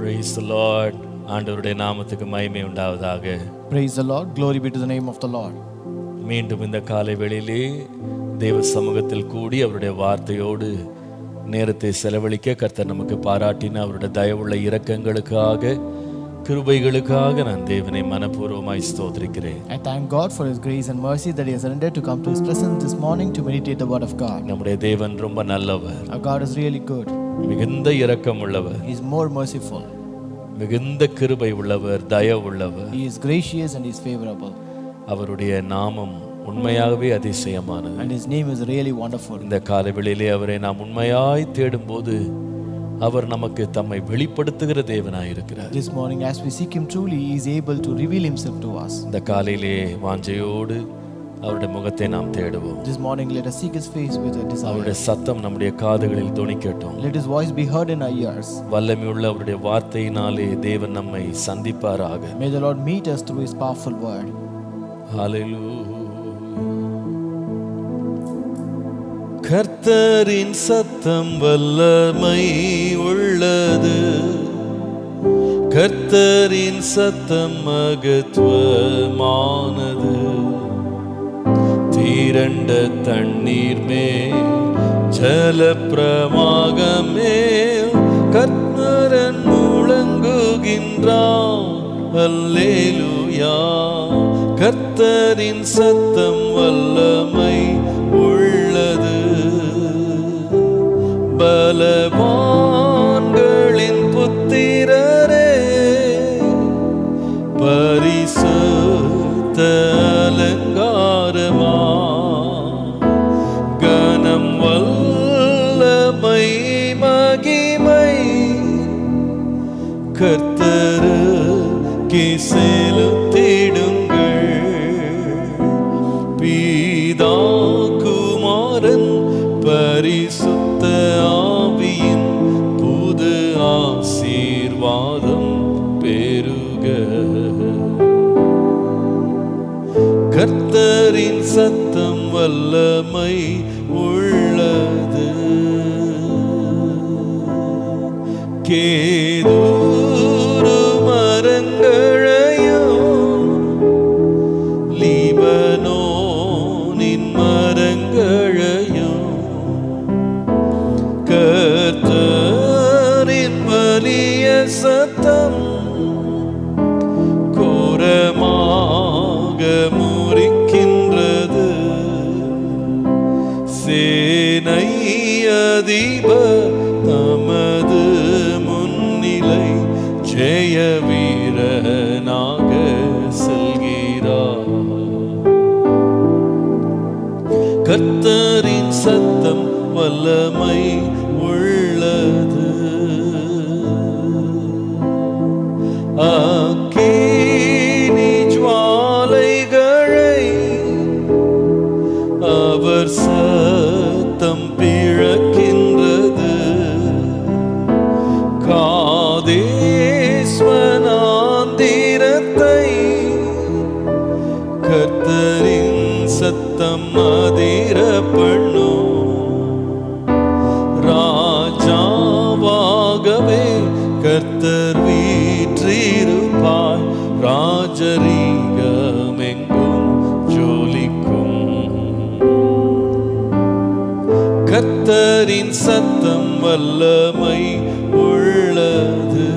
Praise the Lord. ஆண்டவருடைய நாமத்துக்கு மகிமை உண்டாவதாக. Praise the Lord. Glory be to the name of the Lord. மீண்டும் இந்த காலை வேளையிலே தேவ சமூகத்தில் கூடி அவருடைய வார்த்தையோடு நேரத்தை செலவழிக்க கர்த்தர் நமக்கு பாராட்டின அவருடைய தயவுள்ள இரக்கங்களுக்காக கிருபைகளுக்காக நான் தேவனை மனப்பூர்வமாய் ஸ்தோத்திரிக்கிறேன். I thank God for His grace and mercy that He has rendered to come to His presence this morning to meditate the word of God. நம்முடைய தேவன் ரொம்ப நல்லவர். Our God is really good. மிகுந்த இரக்கம் உள்ளவர். He is more merciful. மிகுந்த கிருபை உள்ளவர், தயவு உள்ளவர். He is gracious and He is favorable. அவருடைய நாமம் உண்மையாகவே அதிசயமானது. And His name is really wonderful. இந்த காலைவேளையிலே அவரை நாம் உண்மையாய் தேடும்போது அவர் நமக்கு தம்மை வெளிப்படுத்துகிற தேவனாய் இருக்கிறார். This morning as we seek Him truly, He is able to reveal Himself to us. இந்த காலையிலே வாஞ்சையோடு அவருடைய முகத்தை நாம் தேடுவோம். This morning let us seek His face with a desire. அவருடைய சத்தம் நம்முடைய காதுகளில் தொனிக்கட்டும். Let His voice be heard in our ears. வல்லமையுள்ள அவருடைய வார்த்தையினாலே தேவன் நம்மை சந்திப்பாராக. May the Lord meet us through His powerful word. ஹல்லேலூயா. கர்த்தரின் சத்தம் வல்லமை உள்ளது, கர்த்தரின் சத்தம் மகத்துவமானது. தீரண்ட தண்ணீர் மேல் ஜலப்பிரவாகமே கர்த்தரன் முழங்குகின்றார். அல்லேலூயா. கர்த்தரின் சத்தம் வல்லமை உள்ளது, பலவான்களின் புத்திரரே பரிசுத்த அலங்காரமா கனம் வல்லமை மகிமை கர்த்தருக்கே செலுத்திடுங்கள். பிதா குமாரன் பரிசுத்த ஆவியின் புது ஆசீர்வாதம் பெருக. கர்த்தரின் சத்தம் வல்லமை உள்ளது. கேதுரு மரங்களையோ லீபனோனின் மரங்களையோ கர்த்தரின் வலிய சத்தம் கோரமாக முறிக்கின்றது. சேனை அதிபர் தமது முன்னிலை ஜெய வீரனாக செல்கிறார். கர்த்தரின் சத்தம் வல்லமை உள்ளது. அக்கினி ஜுவாலைகளை அவர் சத்தம் பிளக்கின்றது. காதேஸ் வனாந்திரத்தை கர்த்தரின் சத்தம் அதிர பண்ணும். ராஜாவாகவே கர்த்தர் வீற்றிருப்பார், ராஜரீகமெங்கும் ஜொலிக்கும். கர்த்தரின் சத்தம் வல்லமை உள்ளது.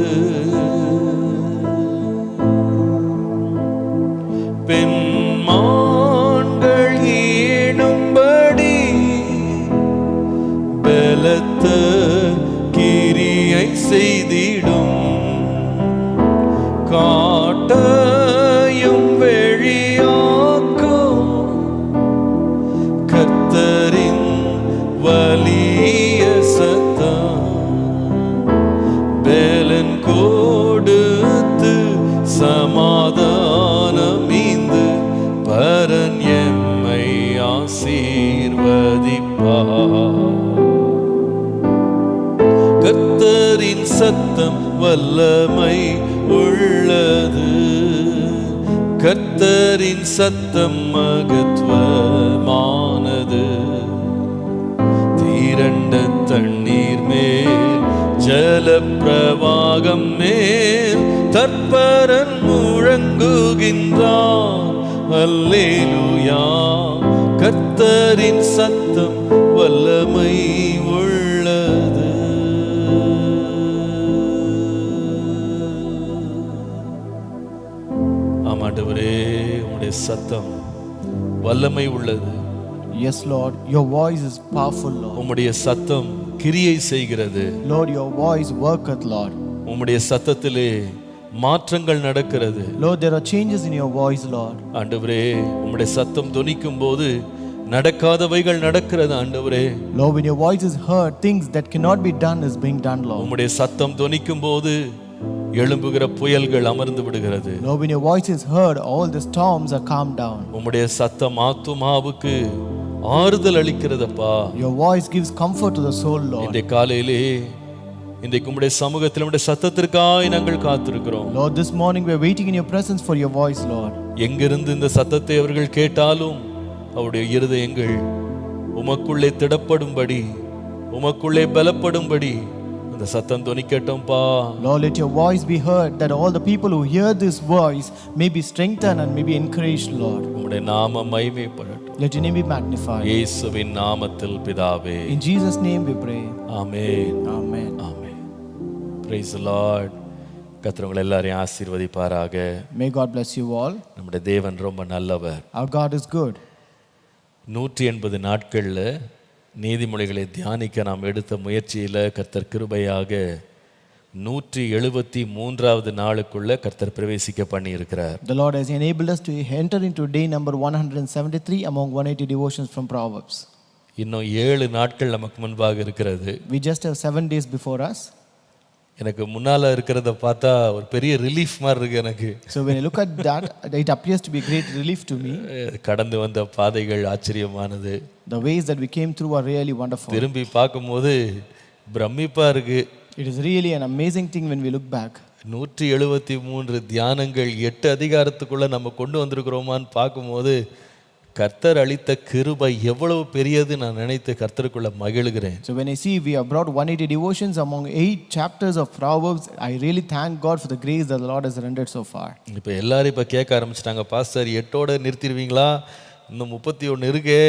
பெண்மான்கள் ஈணும்படி பலத்த கிரியை செய்திடும். காட்டையும் வெளியாக்கும் கர்த்தரின் வலிய சத்தம் பேலன் கொடுத்து சமாதானம் மீந்து பரன் எம்மை ஆசீர்வதிப்பார். கர்த்தரின் சத்தம் வல்லமை உள்ளது. கர்த்தரின் சத்தம் மகத்துவமானது. தீரண்ட தண்ணீர் மேல் ஜலப்பிரவாகமே நாகம் மேல் தற்பரன் முழங்குகின்றான். அல்லேலூயா, கர்த்தரின் சத்தம் வல்லமை உள்ளது. ஆமாண்டவரே, உம்முடைய சத்தம் வல்லமை உள்ளது. Yes, Lord, your voice is powerful, Lord. உம்முடைய சத்தம் கிரியை செய்கிறது. Lord, your voice worketh, Lord. உம்முடைய சத்தத்திலே மாற்றங்கள் நடக்கிறது. Lord, there are changes in your voice, Lord. ஆண்டவரே, உம்முடைய சத்தம் தொனிக்கும் போது நடக்காதவைகள் நடக்கிறது. ஆண்டவரே, Lord, when your voice is heard, things that cannot be done is being done, Lord. உம்முடைய சத்தம் தொனிக்கும் போது எழும்புகிற புயல்கள் அமர்ந்து விடுகிறது. Lord, when your voice is heard, all the storms are calmed down. உம்முடைய சத்தம் ஆத்துமாவுக்கு ஆறுதல் அளிக்கிறதப்பா. Your voice gives comfort to the soul, Lord. இந்த காலையிலே இன்றைக்கு உம்முடைய சமூகத்தில் உம்முடைய சத்தத்திற்காய் நாங்கள் காத்திருக்கிறோம். Lord, this morning we are waiting in your presence for your voice, Lord. எங்கிருந்து இந்த சத்தத்தை அவர்கள் கேட்டாலும் அவருடைய இருதயங்கள் உமக்குள்ளே திடப்படும்படி, உமக்குள்ளே பலப்படும்படி அந்த சத்தம் தொனிக்கட்டும்பா. Lord, let your voice be heard, that all the people who hear this voice may be strengthened and may be encouraged, Lord. உம்முடைய நாமம் மகிமைப்படட்டும். Let your name be magnified. இயேசுவின் நாமத்தில் பிதாவே, In Jesus' name we pray. Amen. Amen. Amen. Praise the Lord. கர்த்தர் உங்களை எல்லாரையும் ஆசீர்வதிப்பாராக. May God bless you all. நம்முடைய தேவன் ரொம்ப நல்லவர். Our God is good. 180 நாட்களில் நீதிமொழிகளை தியானிக்க நாம் எடுத்த முயற்சியில் கர்த்தர் கிருபையாக 173வது நாளுக்குள்ள கர்த்தர் பிரவேசிக்க பண்ணி இருக்கிறார். The Lord has enabled us to enter into day number 173 among 180 devotions from Proverbs. இன்னும் 7 நாட்கள் நமக்கு முன்பாக இருக்கிறது. We just have 7 days before us. எனக்கு முன்னால் இருக்கிறத பார்த்தா ஒரு பெரிய ரிலீஃப் மாதிரி இருக்கு எனக்கு. So when I look at that, it appears to be a great relief to me. கடந்து வந்த பாதைகள் ஆச்சரியமானது. The ways that we came through are really wonderful. திரும்பி பார்க்கும்போது பிரமிப்பா இருக்கு. It is really an amazing thing when we look back. 173 தியானங்கள் 8 அதிகாரத்துக்குள்ள நம்ம கொண்டு வந்திருக்கிறோமான்னு பார்க்கும்போது கர்த்தர் அளித்த கிருபை எவ்வளவு பெரியது நான் நினைத்து கர்த்தருக்குள்ள மகிழ்கிறேன். So when I see we have brought 180 devotions among 8 chapters of Proverbs, I really thank God for the grace that the Lord has rendered so far. இப்போ எல்லாரும் இப்போ கேட்க ஆரம்பிச்சிட்டாங்க, பாஸ்டர் 8ஓட நிறுத்திடுவீங்களா, இன்னும் 31 இருக்கே,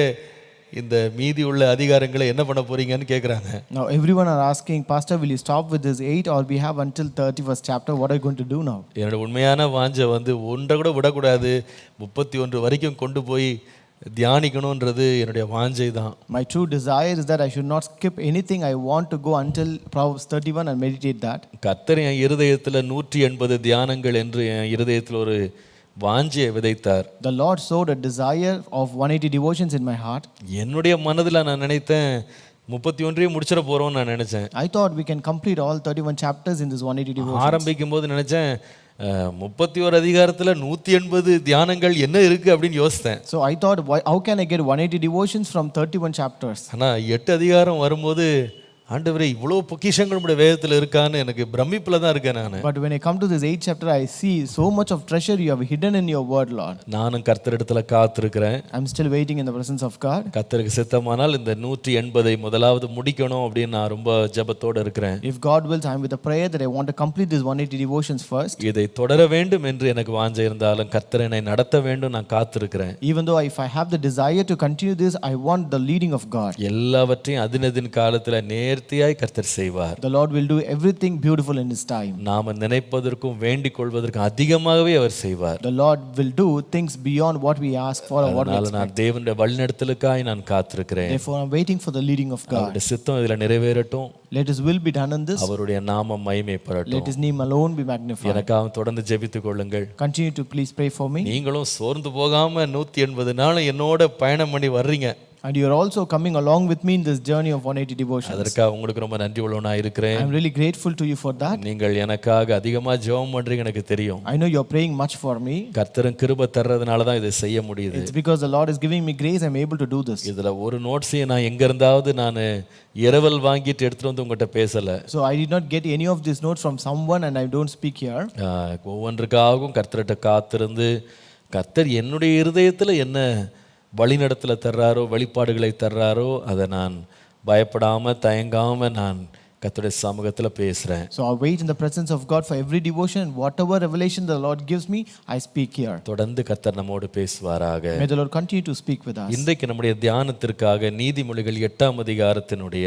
இந்த மீதி உள்ள அதிகாரங்களை என்ன பண்ண போறீங்கன்னு கேட்குறாங்க. Now everyone are asking, Pastor, will you stop with this 8 or we have until 31st chapter? What are you going to do now? என்னோட உண்மையான வாஞ்சை ஒன்றை கூட விடக்கூடாது, 31 வரைக்கும் கொண்டு போய் தியானிக்கணுன்றது என்னுடைய வாஞ்சை தான். My true desire is that I should not skip anything. I want to go until Proverbs 31 and meditate that. கர்த்தர் என் இருதயத்தில் 180 தியானங்கள் என்று என் இருதயத்தில் ஒரு வாஞ்சியை விதைத்தார். The Lord sowed a desire of 180 devotions in my heart. என்னுடைய மனதில் நான் நினைத்தேன் 31 முடிச்சிட போறோம்னு நான் நினைச்சேன். I thought we can complete all 31 chapters in this 180 devotions. ஆரம்பிக்கும் போது நினைச்சேன் 31 அதிகாரத்தில் 180 தியானங்கள் என்ன இருக்கு அப்படின்னு யோசித்தேன். So I thought, how can I get 180 devotions from 31 chapters? ஆனால் 8 அதிகாரம் வரும்போது ஆண்டவரே இவ்வளோ பொக்கிஷங்கள் நம்முடைய வேதத்தில் இருக்கான்னு எனக்கு பிரமிப்பில் தான் இருக்கேன் நான். But when I come to this 8th chapter, I see so much of treasure you have hidden in your word, Lord. நானும் கர்த்தரிடத்தில் காத்திருக்கிறேன். I'm still waiting in the presence of God. கர்த்தருக்கு சித்தமானால் இந்த 180 முதலாவது முடிக்கணும் அப்படின்னு நான் ரொம்ப ஜெபத்தோடு இருக்கிறேன். If God wills, I'm with a prayer that I want to complete this 180 devotions first. இதை தொடர வேண்டும் என்று எனக்கு வாஞ்சை இருந்தாலும் கர்த்தர் என்னை நடத்த வேண்டும் நான் காத்திருக்கிறேன். Even though if I have the desire to continue this, I want the leading of God. எல்லாவற்றையும் அதினதின் காலத்தில் நேர்த்தியாய் கர்த்தர் செய்வார். The Lord will do everything beautiful in His time. நாம நினைப்பதற்கும் வேண்டிக் கொள்வதற்கும் அதிகமாகவே அவர் செய்வார். The Lord will do things beyond what we ask for or what we அதனால expect. நான் தேவனுடைய வழிநடத்தலுக்காய் நான் காத்திருக்கிறேன். Therefore, I'm waiting for the leading of God. அவருடைய சித்தம் இதில் நிறைவேறட்டும். Let His will be done in this. அவருடைய நாமம் மகிமைப்படட்டும். Let His name alone be magnified. எனக்காக தொடர்ந்து ஜெபித்துக் கொள்ளுங்கள். Continue to please pray for me. நீங்களும் சோர்ந்து போகாம 180 நாள் என்னோட பயணம் பண்ணி வர்றீங்க. And you are also coming along with me in this journey of 180 devotions. அதற்காக உங்களுக்கு ரொம்ப நன்றி உள்ளவனாக இருக்கிறேன். I'm really grateful to you for that. நீங்கள் எனக்காக அதிகமாக ஜெபம் பண்றீங்க எனக்கு தெரியும். I know you're praying much for me. கர்த்தரும் கிருபை தர்றதுனால தான் இதை செய்ய முடியுது. It's because the Lord is giving me grace I'm able to do this. இதுல ஒரு நோட்ஸையும் நான் எங்க இருந்தாவது நான் இரவல் வாங்கிட்டு எடுத்துட்டு வந்து உங்ககிட்ட பேசல. So I did not get any of these notes from someone and I don't speak here. ஒவ்வொன்றுக்காகவும் கர்த்தர்கிட்ட காத்திருந்து கர்த்தர் என்னுடைய இருதயத்தில் என்ன வழிநடத்தல தர்றாரோ வெளிப்பாடுகளை தர்றாரோ அதை நான் பயப்படாமல் தயங்காமல் நான் கர்த்தருடைய சமூகத்துல பேசுறேன். So I wait in the presence of God for every devotion, and whatever revelation the Lord gives me, I speak here. தொடர்ந்து கர்த்தர் நம்மோடு பேசுவாராக. May the Lord continue to speak with us. இன்றைக்கு நம்முடைய தியானத்திற்காக நீதிமொழிகள் 8ஆம் அதிகாரத்தினுடைய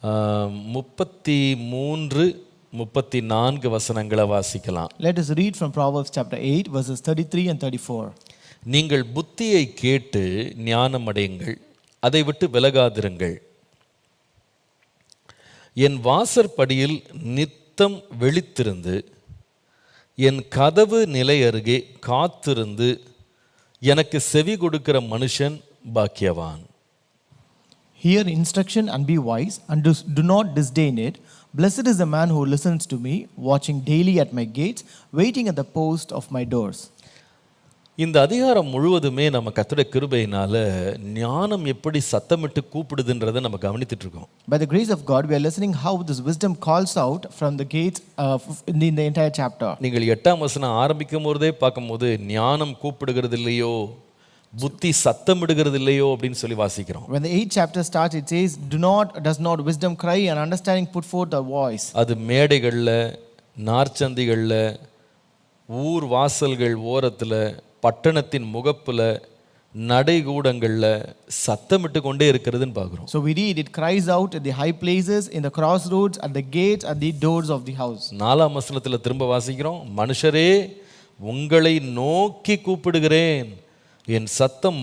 33-34 வசனங்களை வாசிக்கலாம். Let us read from Proverbs chapter 8 verses 33 and 34. நீங்கள் புத்தியை கேட்டு ஞானம் அடையுங்கள், அதை விட்டு விலகாதிருங்கள். என் வாசற்படியில் நித்தம் விழித்திருந்து என் கதவு நிலை அருகே காத்திருந்து எனக்கு செவி கொடுக்கிற மனுஷன் பாக்கியவான். Hear instruction and be wise, and do not disdain it. Blessed is the man who listens to me, watching daily at my gates, waiting at the post of my doors. இந்த அதிகாரம் முழுவதுமே நம்ம கர்த்தருடைய கிருபையினால ஞானம் எப்படி சத்தமிட்டு கூப்பிடுதுன்றதை நம்ம கவனித்துட்டு இருக்கோம். By the grace of God, we are listening how this wisdom calls out from the gates in the entire chapter. நீங்கள் 8ஆம் வசனம் ஆரம்பிக்கும் போதே பார்க்கும்போது ஞானம் கூப்பிடுகிறது இல்லையோ, புத்தி சத்தமிடுகிறது இல்லையோ அப்படின்னு சொல்லி வாசிக்கிறோம். When the 8th chapter starts, it says, does not wisdom cry and understanding put forth a voice. அது மேடைகளில், நார்ச்சந்திகளில், ஊர் வாசல்கள் ஓரத்தில், பட்டணத்தின் முகப்பில், நடைகூடங்களில் சத்தமிட்டு கொண்டே இருக்கிறதுன்னு பார்க்குறோம். So we read it cries out at the high places, in the crossroads, at the gates, at the doors of the house. 4ஆம் வசனத்தில் திரும்ப வாசிக்கிறோம், மனுஷரே உங்களை நோக்கி கூப்பிடுகிறேன், என் சத்தம்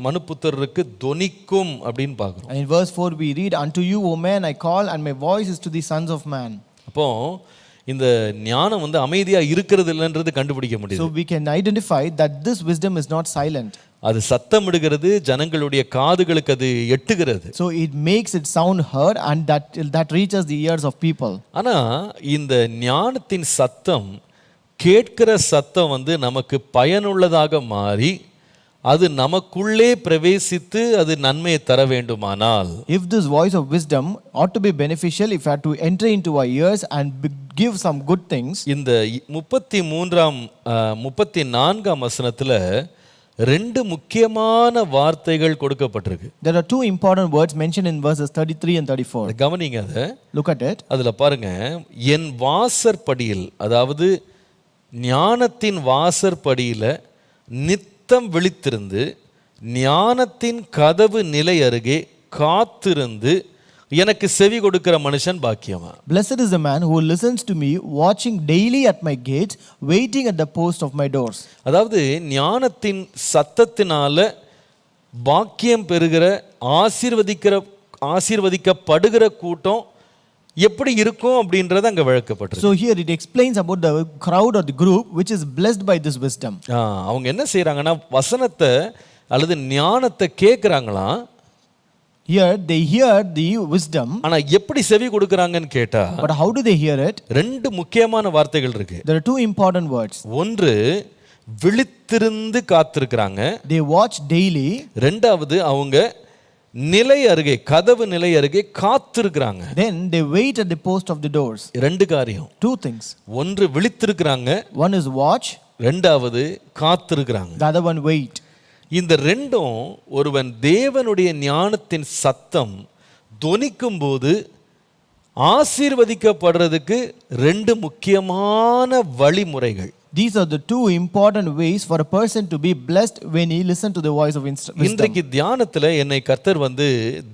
மனுபுத்திரருக்கு தொனிக்கும் அப்படின்னு பார்க்குறோம். And in verse 4 we read, unto you, O man, I call, and my voice is to the sons of man. அப்போ இந்த ஞானம் அமைதியா இருக்கிறது இல்லைன்றது கண்டுபிடிக்க முடியும். So we can identify that this wisdom is not silent. அது சத்தமிடுகிறது, ஜனங்களுடைய காதுகளுக்கு அது எட்டுகிறது. So it makes it sound heard, and that reaches the ears of people. ஆனா இந்த ஞானத்தின் சத்தம், கேட்கிற சத்தம் நமக்கு பயனுள்ளதாக மாறி அது நமக்குள்ளே பிரவேசித்து அது நன்மையை தர வேண்டுமானால், if this voice of wisdom ought to be beneficial, if it had to enter into our ears and give some good things, இந்த 34ஆம் வசனத்துல ரெண்டு முக்கியமான வார்த்தைகள் கொடுக்கப்பட்டிருக்கு. There are two important words mentioned in verses 33 and 34. கவனிங்க அத. Look at it. அதுல பாருங்க, என் வாசற்படியில், அதாவது ஞானத்தின் வாசற்படியில நித்தம் விழித்திருந்து ஞானத்தின் கதவு நிலை அருகே காத்திருந்து எனக்கு செவி கொடுக்கிற மனுஷன் பாக்கியவான். Blessed is the man who listens to me, watching daily at my gates, waiting at the post of my doors. அதாவது ஞானத்தின் சத்தத்தினால பாக்கியம் பெறுகிற, ஆசீர்வதிக்கப்படுகிற கூட்டம் எப்படி இருக்கும் அப்படின்றது அங்க விளக்கப்பட்டிருக்கு. So here it explains about the crowd or the group which is blessed by this wisdom. அவங்க என்ன செய்றாங்கன்னா, வசனத்தை அல்லது ஞானத்தை கேட்கறாங்களா. Here they hear the wisdom. ஆனா எப்படி செவி கொடுக்கறாங்கன்னு கேட்டா, but how do they hear it? ரெண்டு முக்கியமான வார்த்தைகள் இருக்கு. There are two important words. ஒன்று, விழித்திருந்து காத்திருக்கிறாங்க. They watch daily. ரெண்டாவது, அவங்க நிலை அருகே, கதவு நிலை அருகே காத்திருக்கிறாங்க. Then they wait at the post of the doors. ரெண்டு காரியம். Two things. ஒன்று விழித்திருக்கிறாங்க, one is watch, ரெண்டாவது காத்திருக்கிறாங்க. the other one wait. இந்த ரெண்டும் ஒருவன் தேவனுடைய ஞானத்தின் சத்தம் தொனிக்கும் போது ஆசீர்வதிக்கப்படுறதுக்கு ரெண்டு முக்கியமான வழிமுறைகள். These are the two important ways for a person to be blessed when he listens to the voice of wisdom. இன்றைக்கு தியானத்துல என்னை கர்த்தர்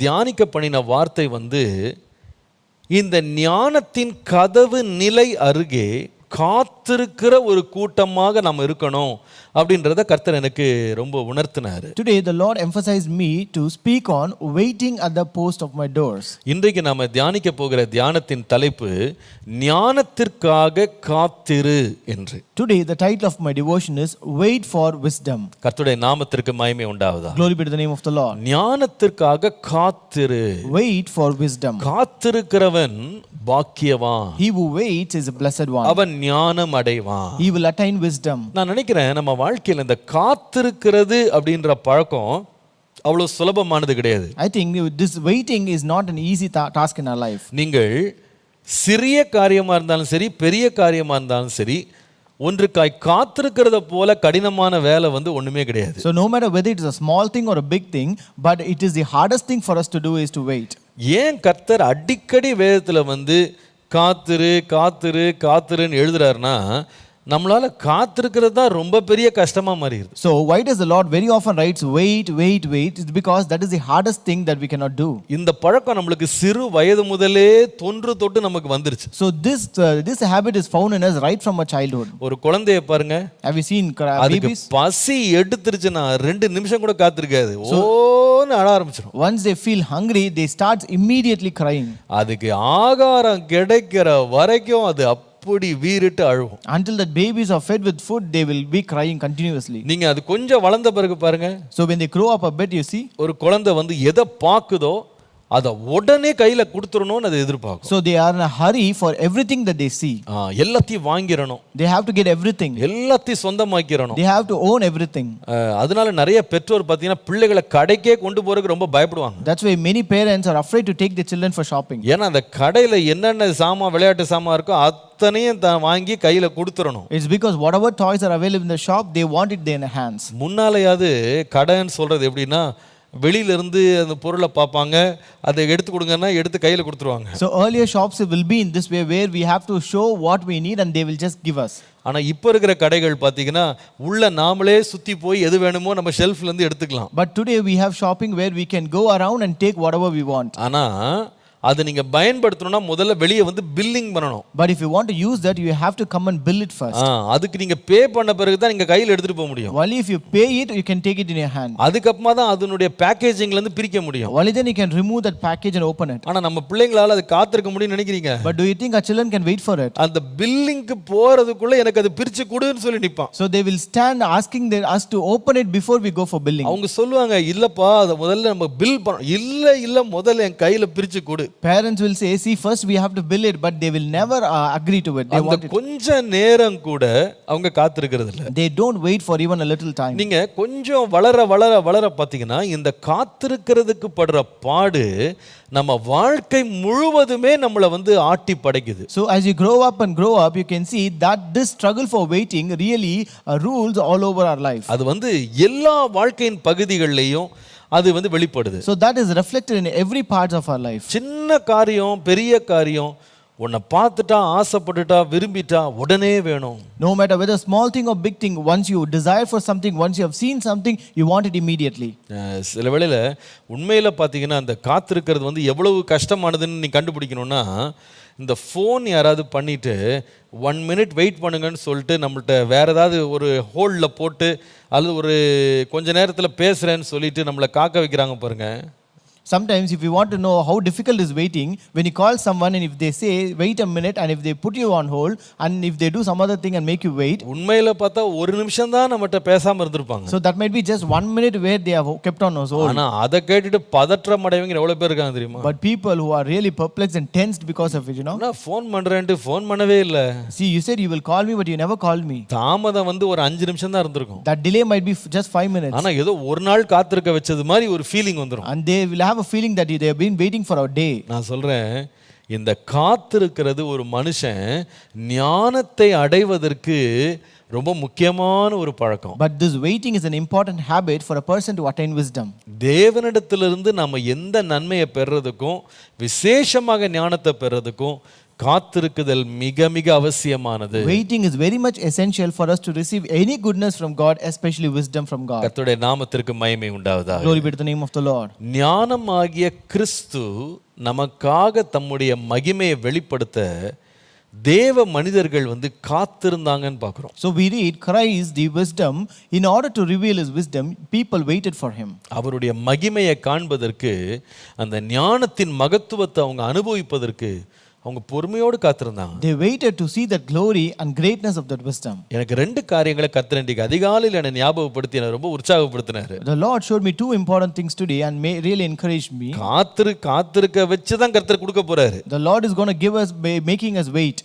தியானிக்க பண்ணின வார்த்தை இந்த ஞானத்தின் கதவு நிலை அருகே காத்திருக்கிற ஒரு கூட்டமாக நாம் இருக்கணும் அப்படின்றத கர்த்தர் எனக்கு ரொம்ப உணர்த்தினாரு. Today the Lord emphasized me to speak on waiting at the post of my doors. இன்றைக்கு நாம தியானிக்க போகிற தியானத்தின் தலைப்பு ஞானத்திற்காக காத்திரு என்று. Today the title of my devotion is wait for wisdom. கர்த்தருடைய நாமத்திற்கு மகிமை உண்டாவதாக. Glory be to the name of the Lord. ஞானத்திற்காக காத்திரு. Wait for wisdom. காத்திருக்கிறவன் பாக்கியவான். He who waits is a blessed one. அவன் ஞானம் அடைவான். He will attain wisdom. நான் நினைக்கிறேன் நம்ம வாழ்க்கையில் இந்த காத்திருக்கிறது அப்படின்ற பழக்கம் அவ்வளவு சுலபமானது கிடையாது. I think this waiting is not an easy task in our life. நீங்கள் சிறிய காரியமா இருந்தாலும் சரி, பெரிய காரியமா இருந்தாலும் சரி, ஒன்றுக்காய் காத்திருக்கிறத போல கடினமான வேலை வந்து ஒண்ணுமே கிடையாது. So no matter whether it is a small thing or a big thing, but it is the hardest thing for us to do is to wait. ஏன் கர்த்தர் அடிக்கடி வேதத்துல வந்து காத்திரு காத்திரு காத்திருன்னு எழுதுறாருன்னா, நம்மளால காத்திருக்கிறது தான் ரொம்ப பெரிய கஷ்டமா மாறிடுது. So why does the Lord very often writes wait, wait, wait? It's because that is the hardest thing that we cannot do. இந்த பழக்கம் நம்மளுக்கு சிறு வயது முதலே தொன்று தொட்டு நமக்கு வந்துருச்சு. So this habit is found in us right from our childhood. ஒரு குழந்தைய பாருங்க, Have you seen அதுக்கு babies? பசி எடுத்துருச்சுன்னா 2 நிமிஷம் கூட காத்திருக்காது, ஓன்னு அழ ஆரம்பிச்சிடும். Once they feel hungry, they start immediately crying. அதுக்கு ஆகாரம் கிடைக்கிற வரைக்கும் அது அப்படி வீறிட்டு அழுவும். Until the babies are fed with food, they will be crying continuously. நீங்க அது கொஞ்சம் வளர்ந்த பிறகு பாருங்க, So when they grow up a bit, you see, ஒரு குழந்தை வந்து எதை பாக்குதோ அதை உடனே கையில கொடுத்துடணும்னு அதை எதிர்பார்க்கும். so they are in a hurry for everything that they see. எல்லாத்தையும் வாங்கிடணும், They have to get everything. எல்லாத்தையும் சொந்தமாக்கிடணும். They have to own everything. அதனால நிறைய பெற்றோர் பார்த்தீங்கன்னா பிள்ளைகளை கடைக்கே கொண்டு போறதுக்கு ரொம்ப பயப்படுவாங்க. That's why many parents are afraid to take their children for shopping. ஏன்னா அந்த கடையில என்னென்ன சாமான் விளையாட்டு சாமான் இருக்கோ அத்தனையும் வாங்கி கையில கொடுத்துடணும். It's because whatever toys are available in the shop, they want it there in their hands. முன்னாலேயாவது கடைன்னு சொல்றது எப்படின்னா, வெளியில இருந்து அந்த பொருளை பார்ப்பாங்க, அதை எடுத்து கொடுங்கன்னா எடுத்து கையில கொடுத்துருவாங்க. So earlier shops will be in this way where we have to show what we need and they will just give us. ஆனா இப்போ இருக்கிற கடைகள் பார்த்தீங்கன்னா உள்ள நாமளே சுத்தி போய் எது வேணுமோ நம்ம ஷெல்ஃப்ல இருந்து எடுத்துக்கலாம். But today we have shopping where we can go around and take whatever we want. ஆனா அதை நீங்க பயன்படுத்தணும்னா முதல்ல வெளியே வந்து பில்லிங் பண்ணணும். But if you want to use that, you have to come and bill it first. அதுக்கு நீங்க பே பண்ண பிறகு தான் நீங்க கையில எடுத்துட்டு போக முடியும். Only if you pay it, you can take it in your hand. அதுக்கப்புறமா தான் அதனுடைய பேக்கேஜிங்ல இருந்து பிரிக்க முடியும். Only then you can remove that package and open it. ஆனா நம்ம பிள்ளைங்களால அது காத்திருக்க முடியும்னு நினைக்கிறீங்க? But do you think our children can wait for it? அந்த பில்லிங்க்கு போறதுக்குள்ள எனக்கு அது பிரிச்சு கொடுன்னு சொல்லி நிப்பான். So they will stand asking us to open it before we go for billing. அவங்க சொல்லுவாங்க, இல்லப்பா அத முதல்ல நம்ம பில் பண்ணணும். இல்ல முதல்ல என் கையில பிரிச்சு கொடு. Parents will say, see, first we have to bill it, but they will never agree to it. They want it. கொஞ்ச நேரம் கூட அவங்க காத்திருக்கிறது இல்ல. They don't wait for even a little time. நீங்க கொஞ்சம் வளர பாத்தீங்கன்னா இந்த காத்திருக்கிறதுக்கு படுற பாடு நம்ம வாழ்க்கை முழுவதுமே நம்மள வந்து ஆட்டி படைக்குது. So as you grow up, you can see that this struggle for waiting really rules all over our life. அது வந்து எல்லா வாழ்க்கையின் பகுதிகளிலேயும் அது வந்து வெளிப்படுது. So that is reflected in every part of our life. சின்ன காரியம் பெரிய காரியம் உன்னை பார்த்துட்டா ஆசைப்பட்டுட்டா விரும்பிட்டா உடனே வேணும். No matter whether small thing or big thing, once you desire for something, once you have seen something, you want it immediately. சில வேளையில உண்மையில பார்த்தீங்கன்னா அந்த காத்திருக்கிறது வந்து எவ்வளவு கஷ்டமானதுன்னு நீ கண்டுபிடிக்கணும்னா, இந்த ஃபோன் யாராவது பண்ணிட்டு 1 minute வெயிட் பண்ணுங்கன்னு சொல்லிட்டு நம்மள்ட்ட வேற ஏதாவது ஒரு ஹோல்டில் போட்டு அல்லது ஒரு கொஞ்ச நேரத்தில் பேசுகிறேன்னு சொல்லிட்டு நம்மளை காக்க வைக்கிறாங்க பாருங்க. Sometimes if you want to know how difficult is waiting, when you call someone and if they say wait a minute and if they put you on hold and if they do some other thing and make you wait, உண்மையில பார்த்தா ஒரு நிமிஷம் தான் நம்மகிட்ட பேசாம இருந்திருப்பாங்க. So that might be just 1 minute where they have kept on us hold. ஆனா அத கேட்டிட்டு பதற்றம் அடைவங்க எவ்வளவு பேர் இருக்காங்க தெரியுமா? But people who are really perplexed and tensed because of it, you know. நான் ஃபோன் பண்றேன்ட்டு ஃபோன் பண்ணவே இல்ல. See, you said you will call me but you never called me. தாமதம் வந்து ஒரு 5 நிமிஷம் தான் இருந்திருக்கும். That delay might be just 5 minutes. ஆனா ஏதோ ஒரு நாள் காத்திருக்க வச்சது மாதிரி ஒரு ஃபீலிங் வந்துரும். And they will have a feeling that they have been waiting for a day. நான் சொல்றேன், இந்த காத்திருக்கிறது ஒரு மனுஷன் ஞானத்தை அடைவதற்கு ரொம்ப முக்கியமான ஒரு பழக்கம். But this waiting is an important habit for a person to attain wisdom. தேவனிடத்திலிருந்து நம்ம எந்த நன்மையை பெறறதுக்கும் விசேஷமாக ஞானத்தை பெறறதுக்கும் காத்திருக்குதல் மிக மிக அவசியமானது. Waiting is very much essential for us to receive any goodness from God, especially wisdom from God. கர்த்தருடைய நாமத்திற்கு மகிமை உண்டாவதாக. Glory be to the name of the Lord. ஞானமாகிய கிறிஸ்து நமக்காக தம்முடைய மகிமையை வெளிப்படுத்த தேவ மனிதர்கள் வந்து காத்திருந்தாங்கன்னு பார்க்கிறோம். So we read Christ the wisdom, in order to reveal his wisdom people waited for him. அவருடைய மகிமையை காண்பதற்கு அந்த ஞானத்தின் மகத்துவத்தை அவங்க அனுபவிப்பதற்கு அவங்க பொறுமையோடு காத்திருந்தாங்க. They waited to see the glory and greatness of that wisdom. எனக்கு 2 காரியங்களை கர்த்தர் இன்றைக்கு அதிகாலையில் என்னை ஞாபகப்படுத்தி என்னை ரொம்ப உற்சாகப்படுத்தினாரு. The Lord showed me 2 important things today and really encouraged me. காத்திருக்க வச்சு தான் கர்த்தர் கொடுக்க போறாரு. The Lord is going to give us by making us wait.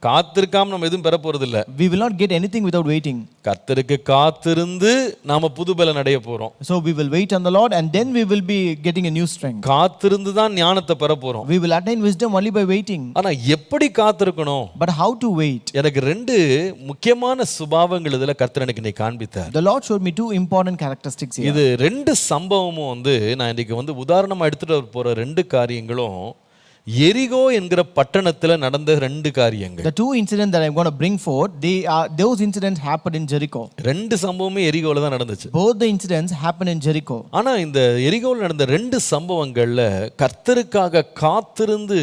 காத்திருக்காம நம்ம எதுவும் பெற போறது இல்ல. We will not get anything without waiting. கர்த்தருக்கு காத்திருந்து நாம புதுபலன் அடைய போறோம். So we will wait on the Lord and then we will be getting a new strength. காத்திருந்து தான் ஞானத்தை பெற போறோம். We will attain wisdom only by waiting. waiting. ஆனா எப்படி காத்திருக்கணும்? But how to wait? எனக்கு ரெண்டு முக்கியமான சுபாவங்கள் இதுல கர்த்தர் எனக்கு இன்னைக்கு காண்பித்தார். The Lord showed me two important characteristics here. இது ரெண்டு சம்பவமும் நான் இன்னைக்கு உதாரணமா எடுத்துட்டு போற ரெண்டு காரியங்களும் எரிகோ என்கிற பட்டணத்துல நடந்த ரெண்டு காரியங்கள். The two incidents that I'm going to bring forth, those incidents happened in Jericho. ரெண்டு சம்பவமே எரிகோல தான் நடந்துச்சு. Both the incidents happened in Jericho. ஆனா இந்த எரிகோல நடந்த ரெண்டு சம்பவங்கள்ல கர்த்தருக்காக காத்திருந்து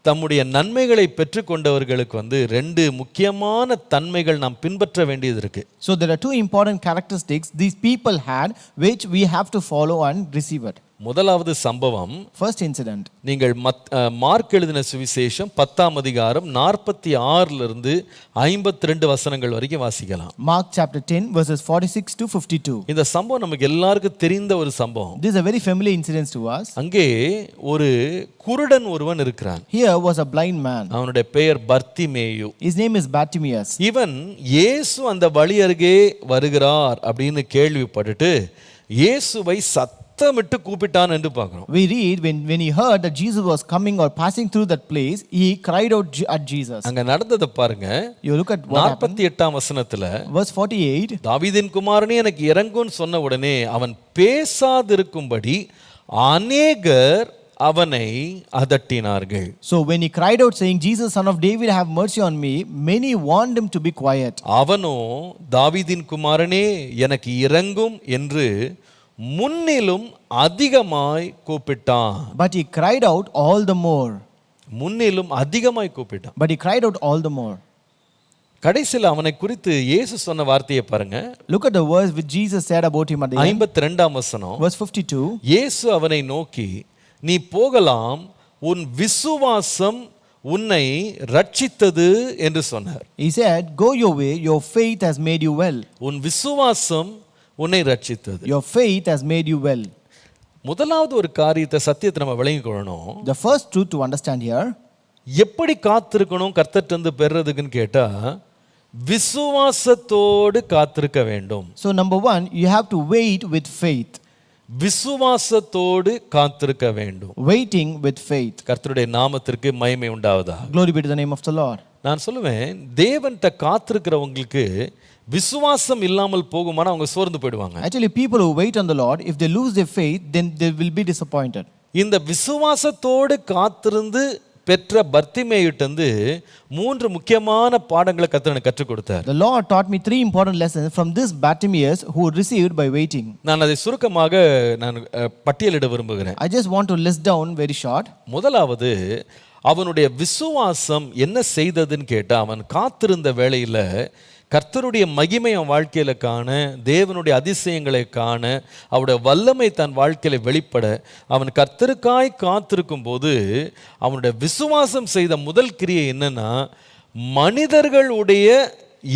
தம்முடைய நன்மைகளை பெற்றுக்கொண்டவர்களுக்கு ரெண்டு முக்கியமான தன்மைகள் நாம் பின்பற்ற வேண்டியது இருக்கு. So there are two important characteristics these people had which we have to follow and receive it. முதலாவது சம்பவம், First incident. நீங்கள் மார்க் எழுதின சுவிசேஷம் 10ஆம் அதிகாரம் 46 இருந்து 52 வசனங்கள் வரைக்கும் வாசிக்கலாம். Mark chapter 10 verses 46 to 52. இந்த சம்பவம் நமக்கு எல்லாருக்கும் தெரிந்த ஒரு சம்பவம். This is a very familiar incident to us. அங்கே ஒரு குருடன் ஒருவன் இருக்கிறான். Here was a blind man. அவனுடைய பெயர் Bartimaeus. His name is Bartimaeus. இவன் இயேசு அந்த வழி அருகே வருகிறார் அப்படின்னு கேள்விப்பட்டுட்டு இயேசுவை சத்தமிட்டு கூப்பிட்டான் என்று பார்க்கிறோம். We read when he heard that Jesus was coming or passing through that place, he cried out at Jesus. அங்க நடந்ததை பாருங்க. You look at what happened. 48ஆம் வசனத்துல Verse 48. தாவீதின் குமாரனே எனக்கு இறங்குன்னு சொன்ன உடனே அவன் பேசாதிருக்கும்படி அநேகர் அவனை அதட்டினார்கள். So when he cried out saying, Jesus son of David, have mercy on me, many warned him to be quiet. அவனோ தாவீதின் குமாரனே எனக்கு இறங்கும் என்று முன்னிலும் அதிகமாய் கூப்பிட்டான். But he cried out all the more. முன்னிலும் அதிகமாய் கூப்பிட்டான். But he cried out all the more. கடைசியில் அவனை குறித்து இயேசு சொன்ன வார்த்தையை பாருங்க. Look at the verse which Jesus said about him at the end. 52ஆம் வசனம். Verse 52. இயேசு அவனை நோக்கி, நீ போகலாம், உன் விசுவாசம் உன்னை ரட்சித்தது என்று சொன்னார். He said, go your way, your faith has made you well. உன் விசுவாசம் உன்னை ரட்சித்தது. Your faith has made you well. முதலாவது ஒரு காரியத்தை சத்தியத்தை நம்ம விளங்கிக் கொள்ளணும். The first truth to understand here, எப்படி காத்திருக்கணும் கர்த்தர்ட்ட பெறதுக்குன்னு கேட்டா, விசுவாசத்தோடு காத்திருக்க வேண்டும். so number one, you have to wait with faith. விசுவாசத்தோடு காத்திருக்க வேண்டும். Waiting with faith. கர்த்தருடைய நாமத்திற்கு மகிமை உண்டாவதா. Glory be to the name of the Lord. நான் சொல்லுவேன், தேவன்கிட்ட காத்திருக்கிறவங்களுக்கு விசுவாசம் இல்லாமல் போகுமானா அவங்க சோர்ந்து போயிடுவாங்க. Actually, people who wait on the Lord, if they lose their faith, then they will be disappointed. இந்த விசுவாசத்தோடு காத்திருந்து பெற்ற பர்த்திமேயுட்டந்து மூன்று முக்கியமான பாடங்களை கர்த்தர் கற்றுக் கொடுத்தார். The Lord taught me three important lessons from this Bartimaeus who received by waiting. நான் அதை சுருக்கமாக பட்டியலிட விரும்புகிறேன். I just want to list down very short. முதலாவது, அவனுடைய விசுவாசம் என்ன செய்ததுன்னு கேட்டா, அவன் காத்திருந்த வேளையில கர்த்தருடைய மகிமை அவன் வாழ்க்கையில காண, தேவனுடைய அதிசயங்களை காண, அவருடைய வல்லமை தன் வாழ்க்கையில வெளிப்பட அவன் கர்த்தருக்காய் காத்திருக்கும் போது அவனுடைய விசுவாசம் செய்த முதல் கிரியை என்னன்னா, மனிதர்களுடைய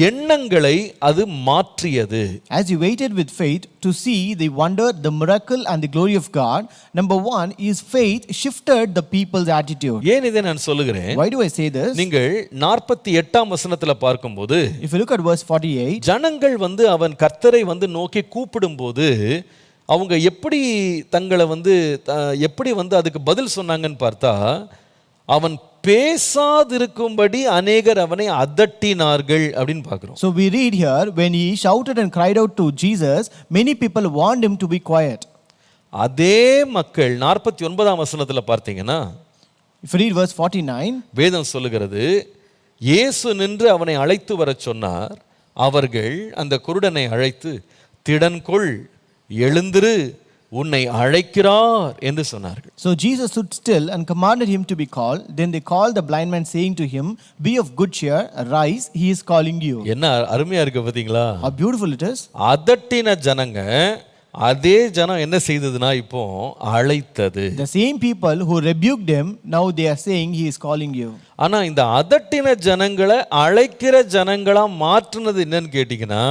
எண்ணங்களை அது மாற்றியது. As he waited with faith to see the wonder, the miracle and the glory of God, number one, his faith shifted the people's attitude. ஏன் இதை நான் சொல்லுகிறேன்? Why do I say this? நீங்கள் 48ஆம் வசனத்துல பார்க்கும்போது, if you look at verse 48, ஜனங்கள் அவன் கர்த்தரை நோக்கி கூப்பிடும்போது அவங்க எப்படி தங்களை எப்படி அதுக்கு பதில் சொன்னாங்கன்னு பார்த்தா, அவன் பேசாதிருக்கும்படி அநேகர் அவனை அதட்டினார்கள் அப்படின்னு பார்க்கிறோம். So we read here, when he shouted and cried out to Jesus, many people warned him to be quiet. அதே மக்கள் 49ஆம் வசனத்துல பார்த்தீங்கன்னா, if you read verse 49, வேதம் சொல்லுகிறது, இயேசு நின்று அவனை அழைத்து வரச் சொன்னார். அவர்கள் அந்த குருடனை அழைத்து, திடன்கொள், எழுந்திரு, உன்னை அழைக்கிறார் என்று சொன்னார்கள். So Jesus stood still and commanded him to be called. Then they called the blind man, saying to him, be of good cheer, arise, he is calling you. என்ன அருமையா இருக்கு பாத்தீங்களா? How beautiful it is. அதட்டின ஜனங்க அதே ஜனம் என்ன செய்ததுனா இப்போ அழைத்தது. The same people who rebuked him, now they are saying he is calling you. ஆனா இந்த அதட்டின ஜனங்களை அழைக்கிற ஜனங்களா மாற்றுனது என்னன்னு கேட்டீங்கன்னா,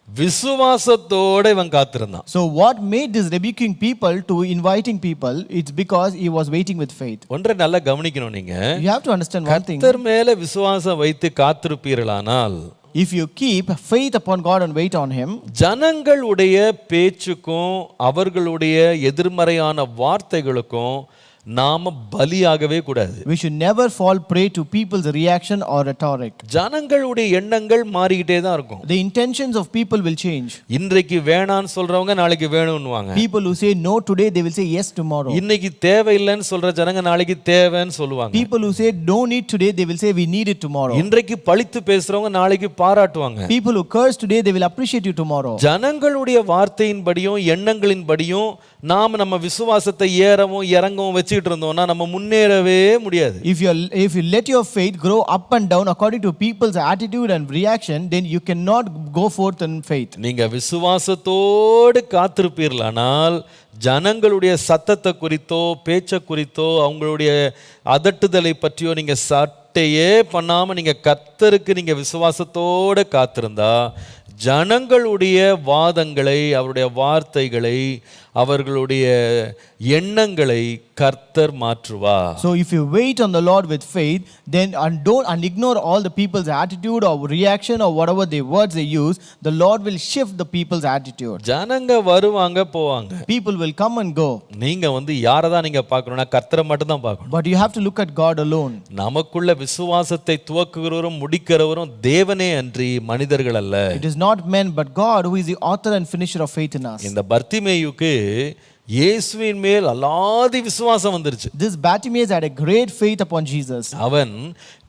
விசுவாசத்தோட இவன் காத்திருந்தான். So what made this rebuking people to inviting people? It's because he was waiting with faith. ஒன்றை நல்லா கவனிக்கணும் நீங்க. You have to understand one thing. கர்த்தர் மேல விசுவாசம் வைத்து காத்திருப்பீர்களானால், if you keep faith upon God and wait on him, ஜனங்களுடைய பேச்சுக்கும் அவர்களுடைய எதிர்மறையான வார்த்தைகளுக்கும் நாம பலியாகவே கூடாது. We should never fall prey to people's reaction or rhetoric. ஜனங்களுடைய எண்ணங்கள் மாறிக்கிட்டே தான் இருக்கும். The intentions of people will change. இன்றைக்கு வேணான்னு சொல்றவங்க நாளைக்கு வேணும்னுவாங்க. People who say no today, they will say yes tomorrow. இன்னைக்கு தேவையில்லைன்னு சொல்ற ஜனங்க நாளைக்கு தேவைன்னு சொல்லுவாங்க. People who say don't need today, they will say we need it tomorrow. இன்றைக்கு பழித்து பேசுறவங்க நாளைக்கு பாராட்டுவாங்க. People who curse today, they will appreciate you tomorrow. ஜனங்களுடைய வார்த்தையின்படியும் எண்ணங்களின்படியும் நாம் நம்ம விசுவாசத்தை ஏறவும் இறங்கவும் வச்சுக்கிட்டு இருந்தோம்னா நம்ம முன்னேறவே முடியாது. If you let your faith grow up and down according to people's attitude and reaction, then you cannot go forth in faith. நீங்க விசுவாசத்தோடு காத்திருப்பீர்களானால் ஜனங்களுடைய சத்தத்தை குறித்தோ பேச்சை குறித்தோ அவங்களுடைய அதட்டுதலை பற்றியோ நீங்க சட்டையே பண்ணாம நீங்க கர்த்தருக்கு நீங்க விசுவாசத்தோடு காத்திருந்தா ஜனங்களுடைய வாதங்களை அவருடைய வார்த்தைகளை அவர்களுடைய எண்ணங்களை கர்த்தர் மாற்றுவார். So if you wait on the Lord with faith, then and ignore all the people's attitude or reaction or whatever the words they use, the Lord will shift the people's attitude. ஜனங்க வருவாங்க போவாங்க. People will come and go. நீங்க யாரை தான் நீங்க பார்க்கணும்னா கர்த்தரை மட்டும் தான் பார்க்கணும். But you have to look at God alone. நமக்குள்ள விசுவாசத்தை துவக்குகிறவரும் முடிக்கிறவரும் தேவனே அன்றி மனிதர்கள் அல்ல. It is not men but God who is the author and finisher of faith in us. இந்த பர்த்திமேயுக்கு இயேசுவின் மேல் அலாதி விசுவாசம் வந்துருச்சு. This Bartimaeus had a great faith upon Jesus. அவன்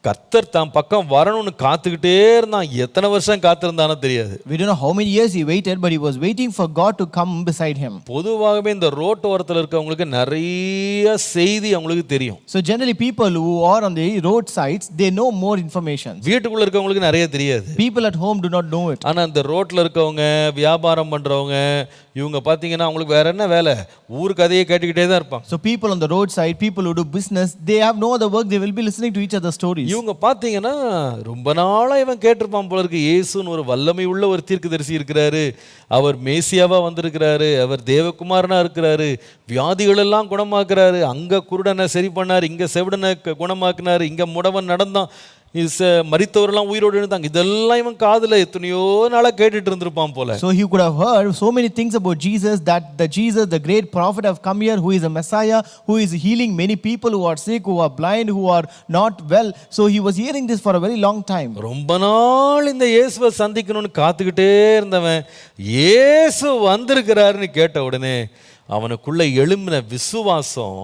கர்த்தர் தாம் பக்கம் வரணும்னு காத்துக்கிட்டே இருந்தான். எத்தனை வருஷம் காத்திருந்தானோ தெரியாது. We don't know how many years he waited, but he was waiting for God to come beside him. பொதுவாகவே இந்த ரோட் ஓரத்தில் இருக்கவங்களுக்கு நிறைய செய்தி அவங்களுக்கு தெரியும். So generally people who are on the roadsides, they know more information. வீட்டுக்குள்ள இருக்கவங்களுக்கு நிறைய தெரியாது. People at home do not know it. ஆனா இந்த ரோட்ல இருக்கவங்க வியாபாரம் பண்றவங்க இவங்க பாத்தீங்கன்னா அவங்களுக்கு வேற என்ன வேலை, ஊர் கதையை கேட்டுக்கிட்டே தான் இருப்பாங்க. So people on the roadside, people who do business, they have no other work, they will be listening to each other's stories. இவங்க பாத்தீங்கன்னா ரொம்ப நாளா இவன் கேட்டிருப்பான் போல இருக்கு, இயேசுன்னு ஒரு வல்லமை உள்ள ஒரு தீர்க்கதரிசி இருக்கிறாரு, அவர் மேசியாவா வந்திருக்கிறாரு, அவர் தேவகுமாரனா இருக்கிறாரு, வியாதிகள் எல்லாம் குணமாக்குறாரு, அங்க குருடனை சரி பண்ணாரு, இங்க செவிடனை குணமாக்குனாரு, இங்க முடவன் நடந்தான், மரித்தவரெல்லாம் உயிரோடு இருந்தாங்க. இதெல்லாம் இவன் காதுல எத்தனையோ நாளா கேட்டுட்டு இருந்திருப்பான் போல. So he could have heard so many things about Jesus, that the great prophet have come here, who is a Messiah, who is healing many people who are sick, who are blind, who are not well. So he was hearing this for a very long time. ரொம்ப நாள் இந்த இயேசுவை சந்திக்கணும்னு காத்துக்கிட்டே இருந்தவன் இயேசு வந்திருக்கிறாருன்னு கேட்ட உடனே அவனுக்குள்ள எழும்பின விசுவாசம்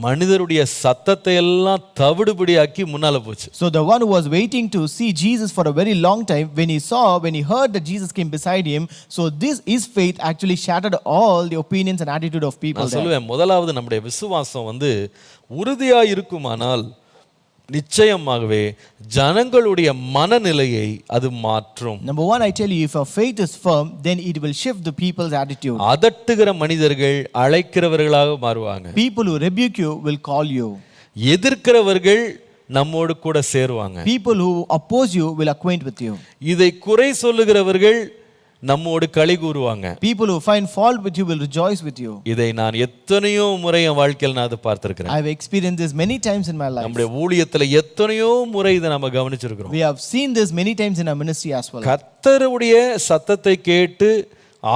மனிதருடைய சத்தத்தை எல்லாம் தவிடுபடியாக்கி முன்னால போச்சு. So the one who was waiting to see Jesus for a very long time, when he heard that Jesus came beside him, so his faith actually shattered all the opinions and attitude of people. நான் சொல்லுவேன், முதலாவது நம்முடைய விசுவாசம் உறுதியா இருக்குமானால் நிச்சயமாகவே ஜனங்களுடைய மனநிலையை அது மாற்றும். Number one, I tell you, if our faith is firm, then it will shift the people's attitude. அதட்டுகிற மனிதர்கள் அழைக்கிறவர்களாக மாறுவாங்க. People who rebuke you will call you. எதிர்க்கிறவர்கள் நம்மோடு கூட சேருவாங்க. People who oppose you will acquaint with you. இதை குறை சொல்லுகிறவர்கள் நம்மோடு களி கூறுவாங்க. People who find fault with you will rejoice with you. இதை நான் எத்தனையோ முறை என் வாழ்க்கையில் நான் அதை பார்த்திருக்கிறேன். I have experienced this many times in my life. நம்முடைய ஊழியத்துல எத்தனையோ முறை இதை நம்ம கவனிச்சிருக்கிறோம். We have seen this many times in our ministry as well. கர்த்தருடைய சத்தத்தை கேட்டு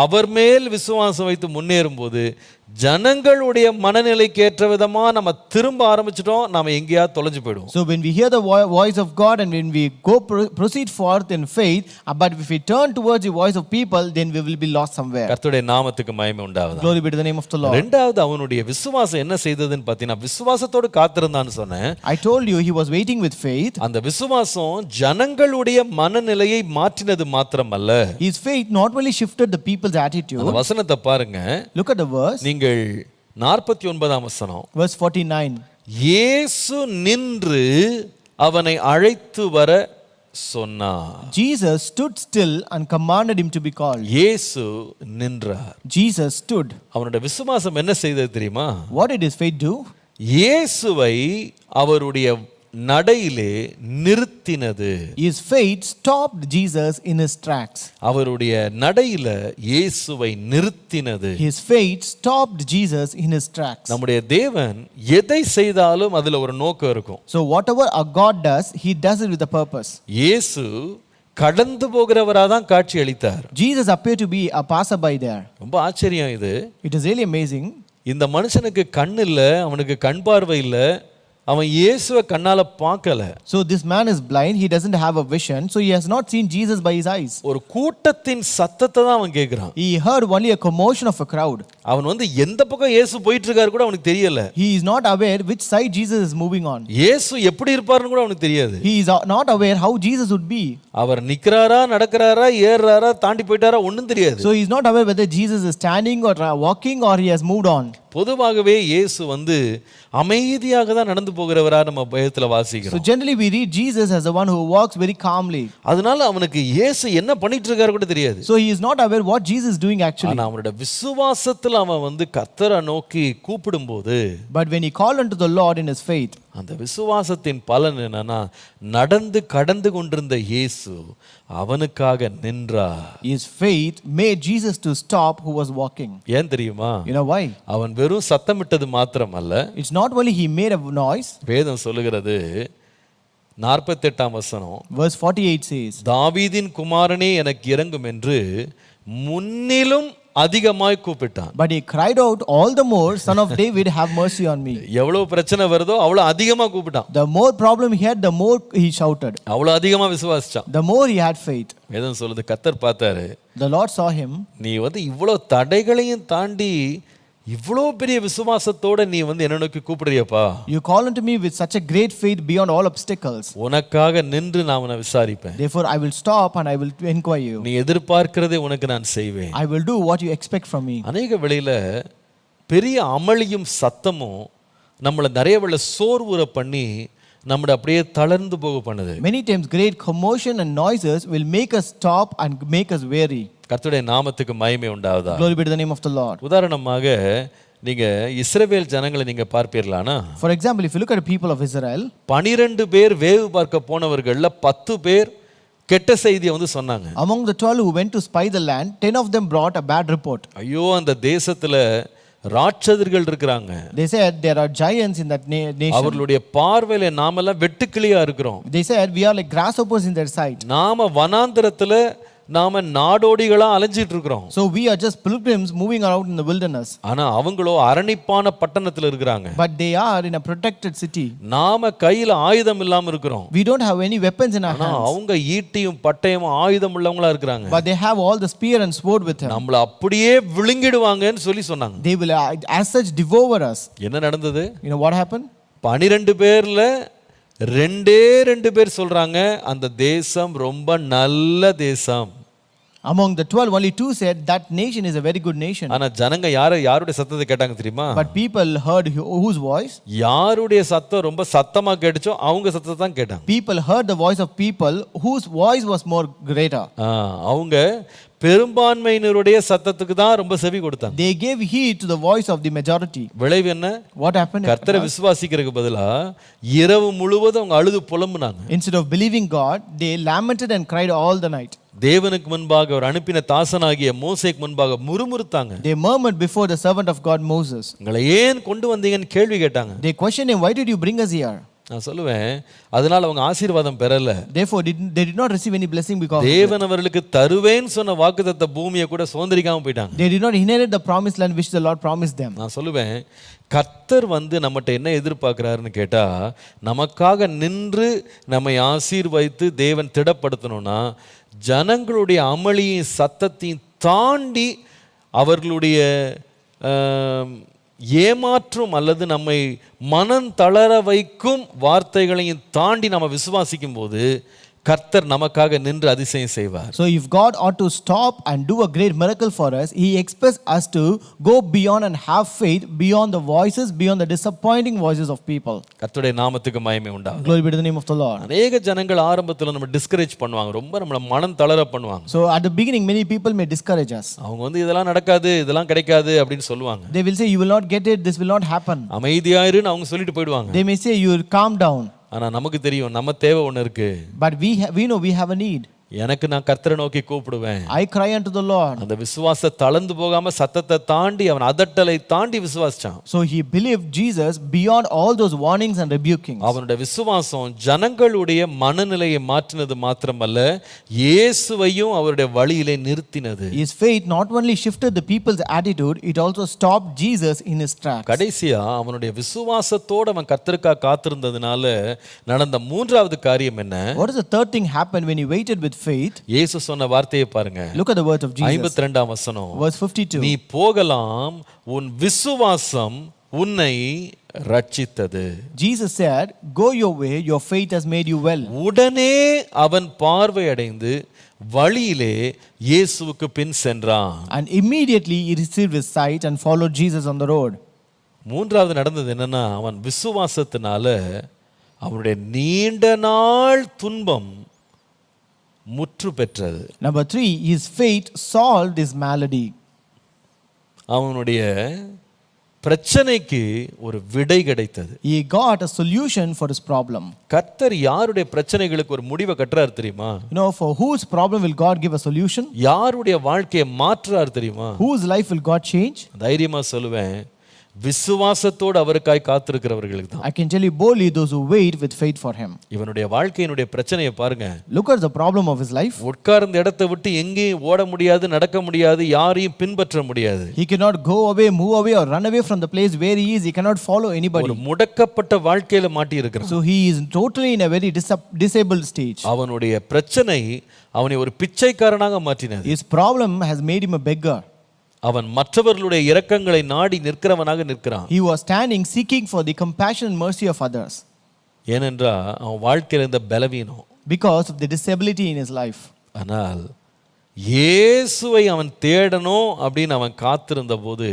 அவர் மேல் விசுவாசம் வைத்து முன்னேறும் போது ஜனங்களுடைய மனநிலைக்கு ஏற்ற விதமா நம்ம திரும்ப ஆரம்பிச்சிட்டோம், நாம எங்கேயா தொலைஞ்சு போயிடுவோம். So when we hear the voice of God and when we proceed forth in faith, but if we turn towards the voice of people, then we will be lost somewhere. கர்த்தருடைய நாமத்துக்கு மகிமை உண்டாவதாக. Glory be to the name of the Lord. இரண்டாவது அவனுடைய விசுவாசம் என்ன செய்ததுன்னு பார்த்தீங்கன்னா, விசுவாசத்தோடு காத்திருந்தான்னு சொன்னேன். I told you he was waiting with faith. அந்த விசுவாசம் ஜனங்களுடைய மனநிலையை மாற்றினது மாத்திரமல்ல, His faith not only shifted the people's attitude. அந்த வசனத்தை பாருங்க. Look at the verse. நீங்கள் 49 வசனம். Verse 49. இயேசு நின்று அவனை அழைத்து வர சொன்னார். Jesus stood still and commanded him to be called. இயேசு நின்றார். Jesus stood. அவனுடைய விசுவாசம் என்ன செய்தது தெரியுமா? What did his faith do? இயேசுவை அவருடைய நடையிலே நிறுத்தினது. His faith stopped Jesus in his tracks. அவருடைய நடையில இயேசுவை நிறுத்தினது. His faith stopped Jesus in his tracks. நம்முடைய தேவன் எதை செய்தாலும் அதுல ஒரு நோக்கம் இருக்கும். So whatever our God does, he does it with a purpose. இயேசு கடந்து போகிறவராக தான் காட்சி அளித்தார். Jesus appeared to be a passerby there. ரொம்ப ஆச்சரியம் இது. It is really amazing. இந்த மனுஷனுக்கு கண் இல்லை, அவனுக்கு கண் பார்வை இல்லை, அவன் இயேசுவை கண்ணால பார்க்கல. So this man is blind, he doesn't have a vision, so he has not seen Jesus by his eyes. ஒரு கூட்டத்தின் சத்தத்தை தான் அவன் கேட்கிறான். He heard only a commotion of a crowd. அவன் வந்து எந்த பக்கம் இயேசு போயிட்டு இருக்காரு கூட அவனுக்கு தெரியல. He is not aware which side Jesus is moving on. இயேசு எப்படி இருப்பாருன்னு கூட அவனுக்கு தெரியாது. He is not aware how Jesus would be. அவர் நிக்கிறாரா, நடக்கிறாரா, ஏறுறாரா, தாண்டி போயிட்டாரா ஒண்ணும் தெரியாது. So he is not aware whether Jesus is standing or walking or he has moved on. பொதுவாகவே இயேசு வந்து அமைதியாக தான் நடந்து போகிறவரா நம்ம வேதத்துல வாசிக்கிறோம். So generally we read Jesus as the one who walks very calmly. அதனால அவனுக்கு இயேசு என்ன பண்ணிட்டு இருக்காரு கூட தெரியாது. So he is not aware what Jesus is doing actually. ஆனா அவனோட விசுவாசத்துல அவன் வந்து கர்த்தரை நோக்கி கூப்பிடும்போது, But when he called unto the Lord in his faith, அந்த விசுவாசத்தின் பலன் என்னன்னா, நடந்து கடந்து கொண்டிருந்த இயேசு அவனுக்காக நின்றார். his faith made Jesus to stop who was walking. ஏன் தெரியுமா? You know why? அவன் வெறும் சத்தமிட்டது மாத்திரமல்ல, It's not only he made a noise. வேதம் சொல்லுகிறது 48ஆம் வசனம், Verse 48 says, தாவீதின் குமாரனே எனக்கு இரங்கும் என்று முன்னிலும் அதிகமாய் கூப்பிட்டான். but he cried out all the more, Son of David, have mercy on me. எவ்வளவு பிரச்சனை வருதோ அவ்வளவு அதிகமா கூப்பிட்டான். The more problem he had, the more he shouted. அவ்வளவு அதிகமா விசுவாசிச்சான். The more he had faith. வேதம் சொல்லுது, கர்த்தர் பார்த்தாரு, The Lord saw him. நீ வந்து இவ்வளவு தடைகளையும் தாண்டி இவ்வளோ பெரிய விசுவாசத்தோட நீ வந்து என்ன நோக்கி கூப்பிடுறியப்பா. You call unto me with such a great faith beyond all obstacles. உனக்காக நின்று நான் உன்னை விசாரிப்பேன். Therefore I will stop and I will inquire you. நீ எதிர்பார்க்கிறதை உனக்கு நான் செய்வேன். I will do what you expect from me. அநேக வேளையில பெரிய அமளியும் சத்தமும் நம்மளை நிறைய வேளை சோர்வுற பண்ணி நம்மளை அப்படியே தளர்ந்து போக பண்ணுது. Many times great commotion and noises will make us stop and make us weary. கர்த்தருடைய நாமத்துக்கு மகிமை உண்டாவதா. Glory be to the name of the Lord. உதாரணமாக நீங்க இஸ்ரவேல் ஜனங்களை நீங்க பார்ப்பீர்களானா, For example, if you look at the people of Israel, 12 பேர் வேவு பார்க்க போனவர்கள்ல 10 பேர் கெட்ட செய்தியை வந்து சொன்னாங்க. among the 12 who went to spy the land, 10 of them brought a bad report. ஐயோ, அந்த தேசத்துல ராட்சதர்கள் இருக்கிறாங்க. They said there are giants in that nation. அவர்களுடைய பார்வையில நாமெல்லாம் வெட்டுக்கிளியா இருக்கிறோம். They said we are like grasshoppers in their sight. நாம வனாந்தரத்துல நாம நாடோடிகளா அலைஞ்சிட்டு இருக்கிறோம். So we are just pilgrims moving around in the wilderness. ஆனா அவங்களோ அரணிப்பான பட்டணத்துல இருக்கிறாங்க. But they are in a protected city. நாம கையில ஆயுதம் இல்லாம இருக்கிறோம். We don't have any weapons in our hands. அவங்க ஈட்டியும் பட்டயமும் ஆயுதம் உள்ளவங்களா இருக்கிறாங்க. But they have all the spear and sword with them. நம்மள அப்படியே விழுங்கிடுவாங்கன்னு சொல்லி சொன்னாங்க. They will as such devour us. என்ன நடந்தது? You know what happened? 12 பேர்ல 2 பேர் சொல்றாங்க, அந்த தேசம் ரொம்ப நல்ல தேசம். Among the 12, only 2 said that nation is a very good nation. ஆனா ஜனங்க யாருடைய சத்தத்தை கேட்டாங்க தெரியுமா? But people heard whose voice? யாருடைய சத்தம் ரொம்ப சத்தமா கேட்டுச்சோ அவங்க சத்தத்தை தான் கேட்டாங்க. People heard the voice of people whose voice was more greater. அவங்க பெரும்பான்மையினருடைய சத்தத்துக்கு தான் ரொம்ப செவி கொடுத்தாங்க. They gave heed to the voice of the majority. விளைவு என்ன? What happened? கர்த்தரை விசுவாசிக்கிறதுக்கு பதிலா இரவு முழுவதும் அவங்க அழுது புலம்புனாங்க. Instead of believing God, they lamented and cried all the night. தேவனுக்கு முன்பாக அவர் அனுப்பின தாசனாகிய மோசேக்கு முன்பாக முறுமுறுத்தாங்க. They murmured before the servant of God Moses. உங்களை ஏன் கொண்டு வந்தீங்கன்னு கேள்வி கேட்டாங்க. They questioned him, why did you bring us here? நான் சொல்லுவேன், அதனால அவங்க ஆசீர்வாதம் பெறல. Therefore they did not receive any blessing because தேவன் அவர்களுக்கு தருவேன்னு சொன்ன வாக்குத்தத்த பூமியை கூட சுதந்திரிக்காம போயிட்டாங்க. they did not inherit the promised land which the Lord promised them. நான் சொல்லுவேன், கர்த்தர் வந்து நம்மகிட்ட என்ன எதிர்பார்க்கிறாருன்னு கேட்டா, நமக்காக நின்று நம்மை ஆசீர்வதித்து தேவன் திடப்படுத்தணும்னா ஜனங்களுடைய அமளியின் சத்தத்தையும் தாண்டி அவர்களுடைய ஏமாற்றும் அல்லது நம்மை மனம் தளர வைக்கும் வார்த்தைகளையும் தாண்டி நம்ம விசுவாசிக்கும் போது கர்த்தர் நமக்காக நின்று அதிசயம் செய்வார். So if God ought to stop and do a great miracle for us, he expects us to go beyond and have faith beyond the voices, beyond the disappointing voices of people. கர்த்தருடைய நாமத்துக்கு மகிமை உண்டாகட்டும். Glory be to the name of the Lord. அநேக ஜனங்கள் ஆரம்பத்துல நம்ம discourage பண்ணுவாங்க, ரொம்ப நம்மள மனம் தளர பண்ணுவாங்க. So at the beginning many people may discourage us. அவங்க வந்து இதெல்லாம் நடக்காது, இதெல்லாம் கிடைக்காது அப்படின்னு சொல்லுவாங்க. They will say you will not get it, this will not happen. அமைதியாயிருன்னு அவங்க சொல்லிட்டு போயிடுவாங்க. They may say you will calm down. ஆனா நமக்கு தெரியும் நம்ம தேவை ஒன்று இருக்கு. But we know we have a need. எனக்கு நான் கர்த்தரை நோக்கி கூப்பிடுவேன். I cry unto the Lord. அந்த விசுவாச தளர்ந்து போகாம சத்தத்தை தாண்டி அவன் அதட்டலை தாண்டி விசுவாசிச்சான். So he believed Jesus beyond all those warnings and rebukings. அவனுடைய விசுவாசம் ஜனங்களுடைய மனநிலையை மாற்றினது மாத்திரமல்ல, இயேசுவையும் அவருடைய வழியிலே நிறுத்தினது. His faith not only shifted the people's attitude, it also stopped Jesus in his tracks. கடைசியா அவனுடைய விசுவாசத்தோடு அவன் கர்த்தருக்காக காத்திருந்ததுனால நடந்த மூன்றாவது காரியம் என்ன? What is the third thing happened when he waited with faith? இயேசு சொன்ன வார்த்தையை பாருங்க. Look at the words of Jesus. 52ஆம் வசனம். Verse 52. நீ போகலாம், உன் விசுவாசம் உன்னை ரட்சித்தது. Jesus said, go your way, your faith has made you well. உடனே அவன் பார்வை அடைந்து வழியிலே இயேசுவுக்கு பின் சென்றான். And immediately he received his sight and followed Jesus on the road. மூன்றாவது நடந்தது என்னன்னா, அவன் விசுவாசத்தினால அவனுடைய நீண்ட நாள் துன்பம் முற்று பெற்றது. Number 3, his faith solved his malady. அவனுடைய பிரச்சனைக்கு ஒரு விடை கிடைத்தது. He got a solution for his problem. கர்த்தர் யாருடைய பிரச்சனைகளுக்கு ஒரு முடிவை கட்டுறாரு தெரியுமா? You know, for whose problem will God give a solution? யாருடைய வாழ்க்கையை மாற்றுறாரு தெரியுமா? Whose life will God change? தைரியமா சொல்லுவேன், விசுவாசத்தோடு அவருக்காய் காத்திருக்கிறவர்களுக்கு தான். I can tell you boldly, those who wait with faith for him. இவனுடைய வாழ்க்கையினுடைய பிரச்சனையை பாருங்க. Look at the problem of his life. உட்கார்ந்த இடத்தை விட்டு எங்கேயும் ஓட முடியாது, நடக்க முடியாது, யாரையும் பின்பற்ற முடியாது. He cannot go away, move away or run away from the place where he is. He cannot follow anybody. ஒரு முடக்கப்பட்ட வாழ்க்கையில மாட்டி இருக்கிறான். So he is totally in a very disabled stage. அவனுடைய பிரச்சனை அவனை ஒரு பிச்சைக்காரனாக மாற்றினது. His problem has made him a beggar. அவன் மற்றவர்களுடைய இரக்கங்களை நாடி நிற்கிறவனாக நிற்கிறான். He was standing seeking for the compassion and mercy of others. ஏனென்றால் அவன் வாழ்க்கையில் இருந்த பலவீனம். Because of the disability in his life. ஆனால் இயேசுவை அவன் தேடணும் அப்படின்னு அவன் காத்திருந்த போது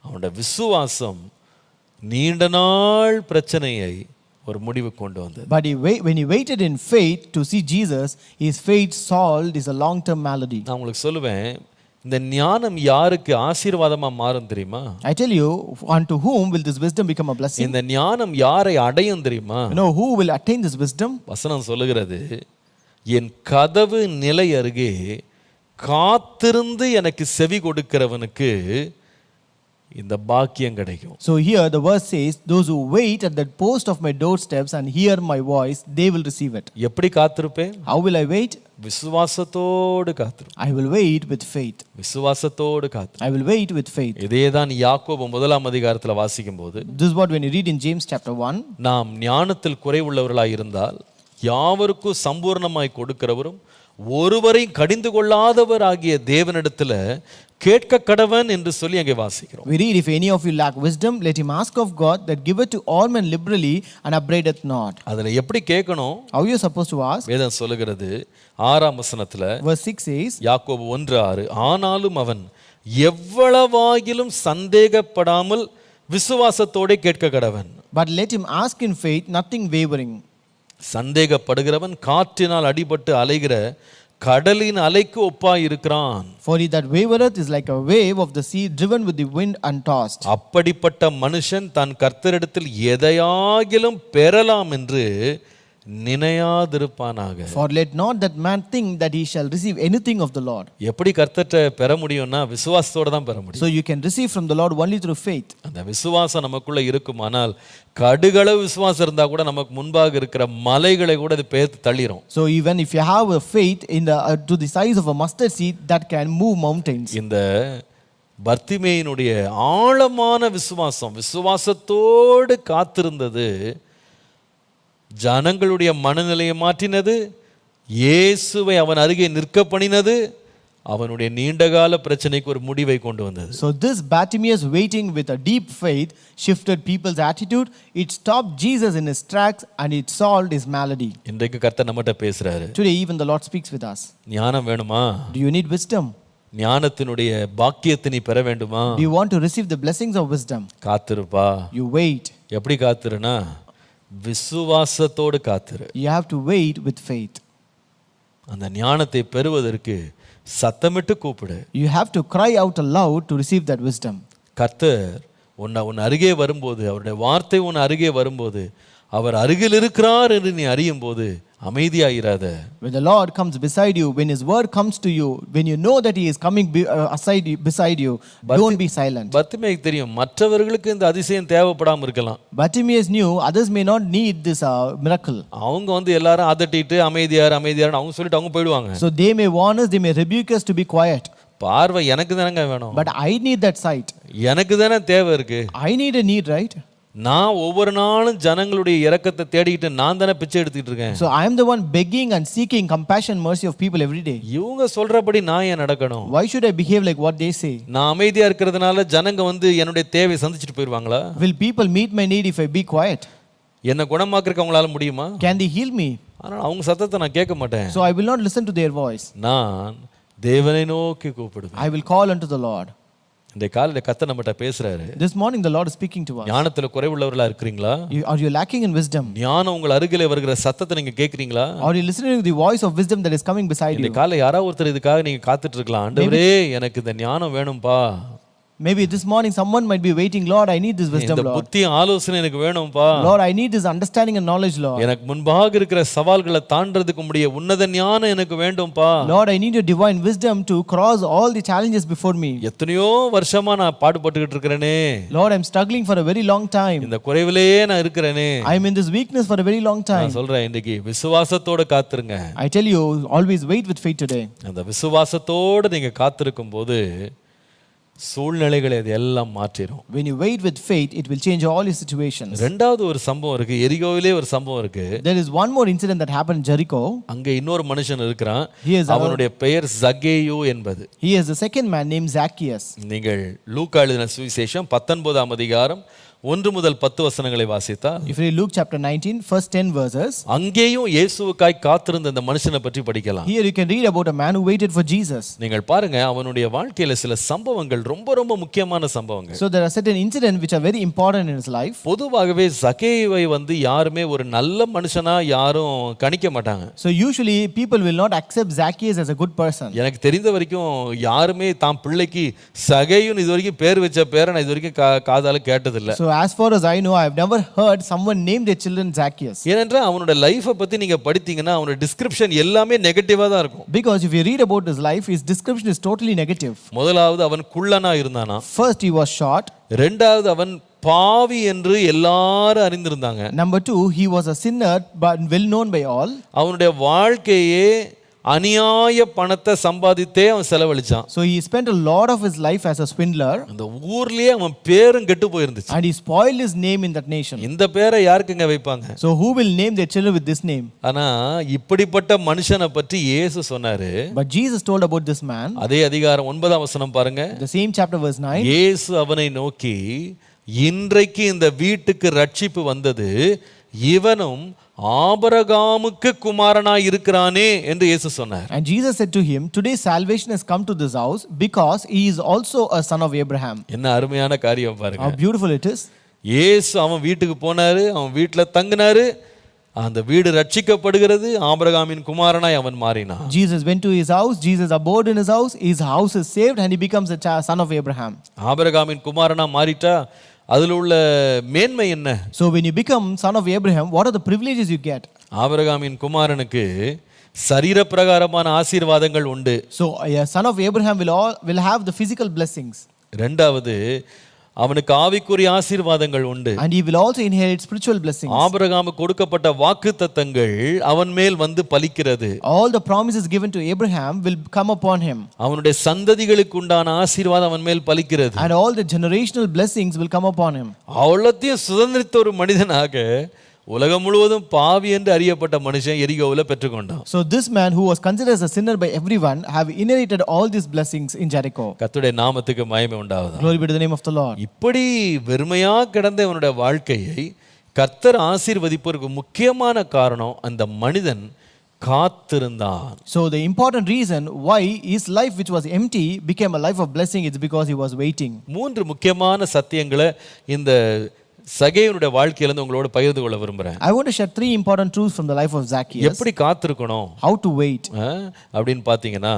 அவனுடைய விசுவாசம் நீண்ட நாள் பிரச்சனையை ஒரு முடிவு கொண்டு வந்தது. But when he waited in faith to see Jesus, his faith solved his long-term malady. நான் உங்களுக்கு சொல்லுவேன், இந்த ஞானம் யாருக்கு ஆசீர்வாதமா மாறும் தெரியுமா? I tell you, unto whom will this wisdom become a blessing? இந்த ஞானம் யாரை அடையும் தெரியுமா? You know who will attain this wisdom? வசனம் சொல்லுகிறது, என் கதவு நிலை அருகே காத்திருந்து எனக்கு செவி கொடுக்கிறவனுக்கு இந்த பாக்கியம் கிடைக்கும். So here the verse says, those who wait at the post of my doorsteps and hear my voice, they will receive it. எப்படி காத்திருப்பேன்? How will I wait? விசுவாசத்தோடு காத்திருப்பேன். I will wait with faith. விசுவாசத்தோடு காத்திருப்பேன். I will wait with faith. இதேதான் யாக்கோபு 1ஆம் அதிகாரத்தில் வாசிக்கும் போது, This is what when you read in James chapter 1, நாம் ஞானத்தில் குறைவுள்ளவர்களாய் இருந்தால் யாவருக்கும் சம்பூர்ணமாய் கொடுக்கிறவரும் ஒருவரையும் கடிந்து கொள்ளாதவர் ஆகிய தேவனிடத்துல கேட்க கடவன் என்று சொல்லி அங்கே வாசிக்கிறோம். we read, if any of you lack wisdom, let him ask of God that giveth to all men liberally and upbraideth not. அதுல எப்படி கேட்கணும்? How you supposed to ask? வேதம் சொல்லுகிறது 6ஆம் வசனத்துல, Verse 6 says, யாக்கோபு 1:6, ஆனாலும் அவன் எவ்வளவாகிலும் சந்தேகப்படாமல் விசுவாசத்தோட கேட்க கடவன். but let him ask in faith, nothing wavering. சந்தேகப்படுகிறவன் காற்றினால் அடிபட்டு அலைகிற கடலின் அலைக்கு ஒப்பாய் இருக்கிறான். For he that wavereth is like a wave of the sea driven with the wind and tossed. அப்படிப்பட்ட மனுஷன் தன் கர்த்தரிடத்தில் எதையாகிலும் பெறலாம் என்று நினையாதிருப்பானாக. For let not that man think that he shall receive anything of the Lord. எப்படி கர்த்தர்ட்ட பெற முடியும்னா விசுவாசத்தோட தான் பெற முடியும். So you can receive from the Lord only through faith. அந்த விசுவாசம் நமக்குள்ள இருக்குமானால் கடுகளவு விசுவாசம் இருந்தா கூட நமக்கு முன்பாக இருக்கிற மலைகளை கூட அது பேர்த்து தள்ளிரும். So even if you have a faith in the to the size of a mustard seed, that can move mountains. இந்த பர்த்திமேயினுடைய ஆழமான விசுவாசத்தோடு காத்திருந்தது ஜனங்களுடைய மனநிலையை மாற்றினது, இயேசுவை அவன் அருகே நிற்க பண்ணினது, அவனுடைய நீண்டகால பிரச்சனைக்கு ஒரு முடிவை கொண்டு வந்தது. So this Bartimaeus waiting with a deep faith shifted people's attitude. It stopped Jesus in his tracks and it solved his malady. இன்றைக்கு கர்த்தர் நம்மகிட்ட பேசுறாரு. Today even the Lord speaks with us. ஞானம் வேணுமா? Do you need wisdom? ஞானத்தினுடைய பாக்கியத்தை நீ பெற வேண்டுமா? Do you want to receive the blessings of wisdom? காத்திருப்பா. You wait. எப்படி காத்திருனா? விசுவாசத்தோடு காத்திரு. You have to wait with faith. அந்த ஞானத்தை பெறுவதற்கு சத்தமிட்டு கூப்பிடு. You have to cry out aloud to receive that wisdom. கர்த்தர் உன் அருகே வரும்போது, அவருடைய வார்த்தை உன் அருகே வரும்போது, அவர் அருகில் இருக்கிறார் என்று நீ அறியும் போது அமைதியாயிராத. When the Lord comes beside you, when His word comes to you, when you know that He is coming beside you, don't be silent. பர்த்திமேயுக்கு தெரியும் மற்றவர்களுக்கு இந்த அதிசயம் தேவைப்படாம இருக்கலாம். Bartimaeus knew others may not need this miracle. அவங்க வந்து எல்லாரும் அதட்டிட்டு அமைதியார் அவங்க சொல்லிட்டு அவங்க போயிடுவாங்க. So they may warn us, they may rebuke us to be quiet. பார்வை எனக்கு தானங்க வேணும். But I need that sight. எனக்கு தானே தேவை இருக்கு. I need a need, right? நான் ஒவ்வொரு நாளும் ஜனங்களுடைய இரக்கத்தை தேடிட்டு நான் தானே பிச்சை எடுத்துட்டு இருக்கேன். So I am the one begging and seeking compassion, mercy of people every day. இவங்க சொல்றபடி நான் ஏன் நடக்கணும்? Why should I behave like what they say? நான் அமைதியா இருக்கிறதுனால ஜனங்க வந்து என்னுடைய தேவையை சந்திச்சிட்டு போயிடுவாங்களா? Will people meet my need if I be quiet? என்ன குணமாக்குறதுக்கு அவங்களால முடியுமா? Can they heal me? ஆனால் அவங்க சத்தத்தை நான் கேட்க மாட்டேன். So I will not listen to their voice. நான் தேவனை நோக்கி கூப்பிடுவேன். I will call unto the Lord. இந்த காலையில கர்த்தர் நம்மட்ட பேசுறாரு. This morning the Lord is speaking to us. ஞானத்துல குறைவுள்ளவர்களா இருக்கீங்களா? Are you lacking in wisdom? ஞானம் உங்கள் அருகிலே வருகிற சத்தத்தை நீங்க கேக்குறீங்களா? Are you listening to the voice of wisdom that is coming beside you? இந்த காலையில யாராவது ஒருத்தர் இதுக்காக நீங்க காத்துட்டு இருக்கலாம். ஆண்டவரே எனக்கு இந்த ஞானம் வேணும்பா. Maybe this morning someone might be waiting, Lord, I need this wisdom, இந்த Lord. புத்தி ஆலோசனை எனக்கு வேணும்பா. Lord, I need this understanding and knowledge, Lord. எனக்கு முன்பாக இருக்கிற சவால்களை தாண்டறதுக்கு முடிய உன்னத ஞானம் எனக்கு வேண்டும்பா. Lord, I need your divine wisdom to cross all the challenges before me. எத்தனையோ வருஷமா நான் பாடுபட்டுக்கிட்டு இருக்கறேனே. Lord, I'm struggling for a very long time. இந்த குறைவிலேயே நான் இருக்கறேனே. I'm in this weakness for a very long time. நான் சொல்றேன் இன்னைக்கு விசுவாசத்தோட காத்துருங்க. I tell you, always wait with faith today. அந்த விசுவாசத்தோட நீங்க காத்திருக்கும்போது சூழ்நிலைகளை அதெல்லாம் மாற்றிடும். When you wait with faith, it will change all your situations. ரெண்டாவது ஒரு சம்பவம் இருக்கு. எரிகோவிலே ஒரு சம்பவம் இருக்கு. There is one more incident that happened in Jericho. அங்க இன்னொரு மனுஷன் இருக்கிறான். He is அவனுடைய பெயர் சகேயு என்பது. He is the second man named Zacchaeus. நீங்கள் லூக்கா எழுதின சுவிசேஷம் 19ஆம் அதிகாரம் 1 முதல் 10 வசனங்களை வாசித்தால், If you read Luke chapter 19, first 10 verses, அங்கேயும் இயேசுவுக்காய் காத்திருந்த அந்த மனுஷனை பற்றி படிக்கலாம். here you can read about a man who waited for Jesus. நீங்கள் பாருங்க அவனுடைய வாழ்க்கையில சில சம்பவங்கள் ரொம்ப ரொம்ப முக்கியமான சம்பவங்கள். So there are certain incidents which are very important in his life. பொதுவாகவே சகேயுவை வந்து யாருமே ஒரு நல்ல மனுஷனா யாரும் கணிக்க மாட்டாங்க. So usually people will not accept Zacchaeus as a good person. எனக்கு தெரிந்த வரைக்கும் யாருமே தாம் பிள்ளைக்கு சகேயுன்னு இது வரைக்கும் பேர் வச்ச பேரை நான் இது வரைக்கும் காதால கேட்டதில்லை. So as far as I know, I have never heard someone name their children Zacchaeus. ஏனென்றால் அவனோட லைஃபை பத்தி நீங்க படித்தீங்கன்னா அவனோட டிஸ்கிரிப்ஷன் எல்லாமே நெகட்டிவா தான் இருக்கும். Because if you read about his life, his description is totally negative. முதலாவது அவன் குள்ளனா இருந்தானா. First he was short. இரண்டாவது அவன் பாவி என்று எல்லாரும் அறிந்திருந்தாங்க. Number 2, he was a sinner but well known by all. அவனுடைய வாழ்க்கையே அநியாய பணத்தை சம்பாதித்தே அவன் செலவழிச்சான். So he spent a lot of his life as a swindler. அந்த ஊர்லயே அவன் பேரும் கெட்டு போயிருந்துச்சு. And he spoiled his name in that nation. இந்த பேரை யாருக்குங்க வைப்பாங்க? So who will name their children with this name? ஆனா இப்படிப்பட்ட மனுஷனை பற்றி இயேசு சொன்னாரு. But Jesus told about this man. அதே அதிகாரம் 9ஆம் வசனம் பாருங்க. The same chapter verse 9. இயேசு அவனை நோக்கி, இன்றைக்கு இந்த வீட்டுக்கு ரட்சிப்பு வந்தது, இவனும் ஆபிரகாமுக்கு குமாரனாய் இருக்கிறானே என்று இயேசு சொன்னார். And Jesus said to him, today salvation has come to this house because he is also a son of Abraham. என்ன அருமையான காரியம் பாருங்க. How beautiful it is. இயேசு அவன் வீட்டுக்கு போனாரு, அவன் வீட்டுல தங்கினாரு, அந்த வீடு ரட்சிக்கப்படுகிறது, ஆபிரகாமின் குமாரனாய் அவன் மாறினான். Jesus went to his house, Jesus abode in his house is saved and he becomes a son of Abraham. ஆபிரகாமின் குமாரனா மாறிட்டா அதுல உள்ள மேன்மை என்ன? So when you become son of Abraham, what are the privileges you get? ஆபிரகாமின் குமாரனுக்கு சரீர பிரகாரமான ஆசீர்வாதங்கள் உண்டு. So a son of Abraham will have the physical blessings. இரண்டாவது அவனுக்கு ஆவிக்குரிய ஆசீர்வாதங்கள் உண்டு. And he will also inherit spiritual blessings. ஆபிரகாமுக்கு கொடுக்கப்பட்ட வாக்குத்தத்தங்கள் அவன் மேல் வந்து பலிக்கிறது. All the promises given to Abraham will come upon him. அவனுடைய சந்ததிகளுக்கு உண்டான ஆசீர்வாதம் அவன் மேல் பலிக்கிறது. And all the generational blessings will come upon him. அவ்வளத்தையும் சுதந்திரித்த ஒரு மனிதனாக உலகம் முழுவதும் பாவி என்று அறியப்பட்ட மனுஷன் எரிகோவில பெற்றுக்கொண்டான். So this man who was considered as a sinner by everyone have inherited all these blessings in Jericho. கர்த்தருடைய நாமத்துக்கு மகிமை உண்டாவதாக. Glory be to the name of the Lord. இப்படி வெறுமையா கிடந்த இவனுடைய வாழ்க்கையை கர்த்தர் ஆசீர்வதிப்பதற்கு முக்கியமான காரணம் அந்த மனிதன் காத்திருந்தான். So the important reason why his life which was empty became a life of blessing is because he was waiting. மூன்று முக்கியமான சத்தியங்களை இந்த சகேயுனுடைய வாழ்க்கையில இருந்து உங்களோட பகிர்ந்து கொள்ள விரும்புறேன். I want to share 3 important truths from the life of Zacchaeus. எப்படி காத்திருக்கணும்? How to wait. அப்படின்னு பாத்தீங்கன்னா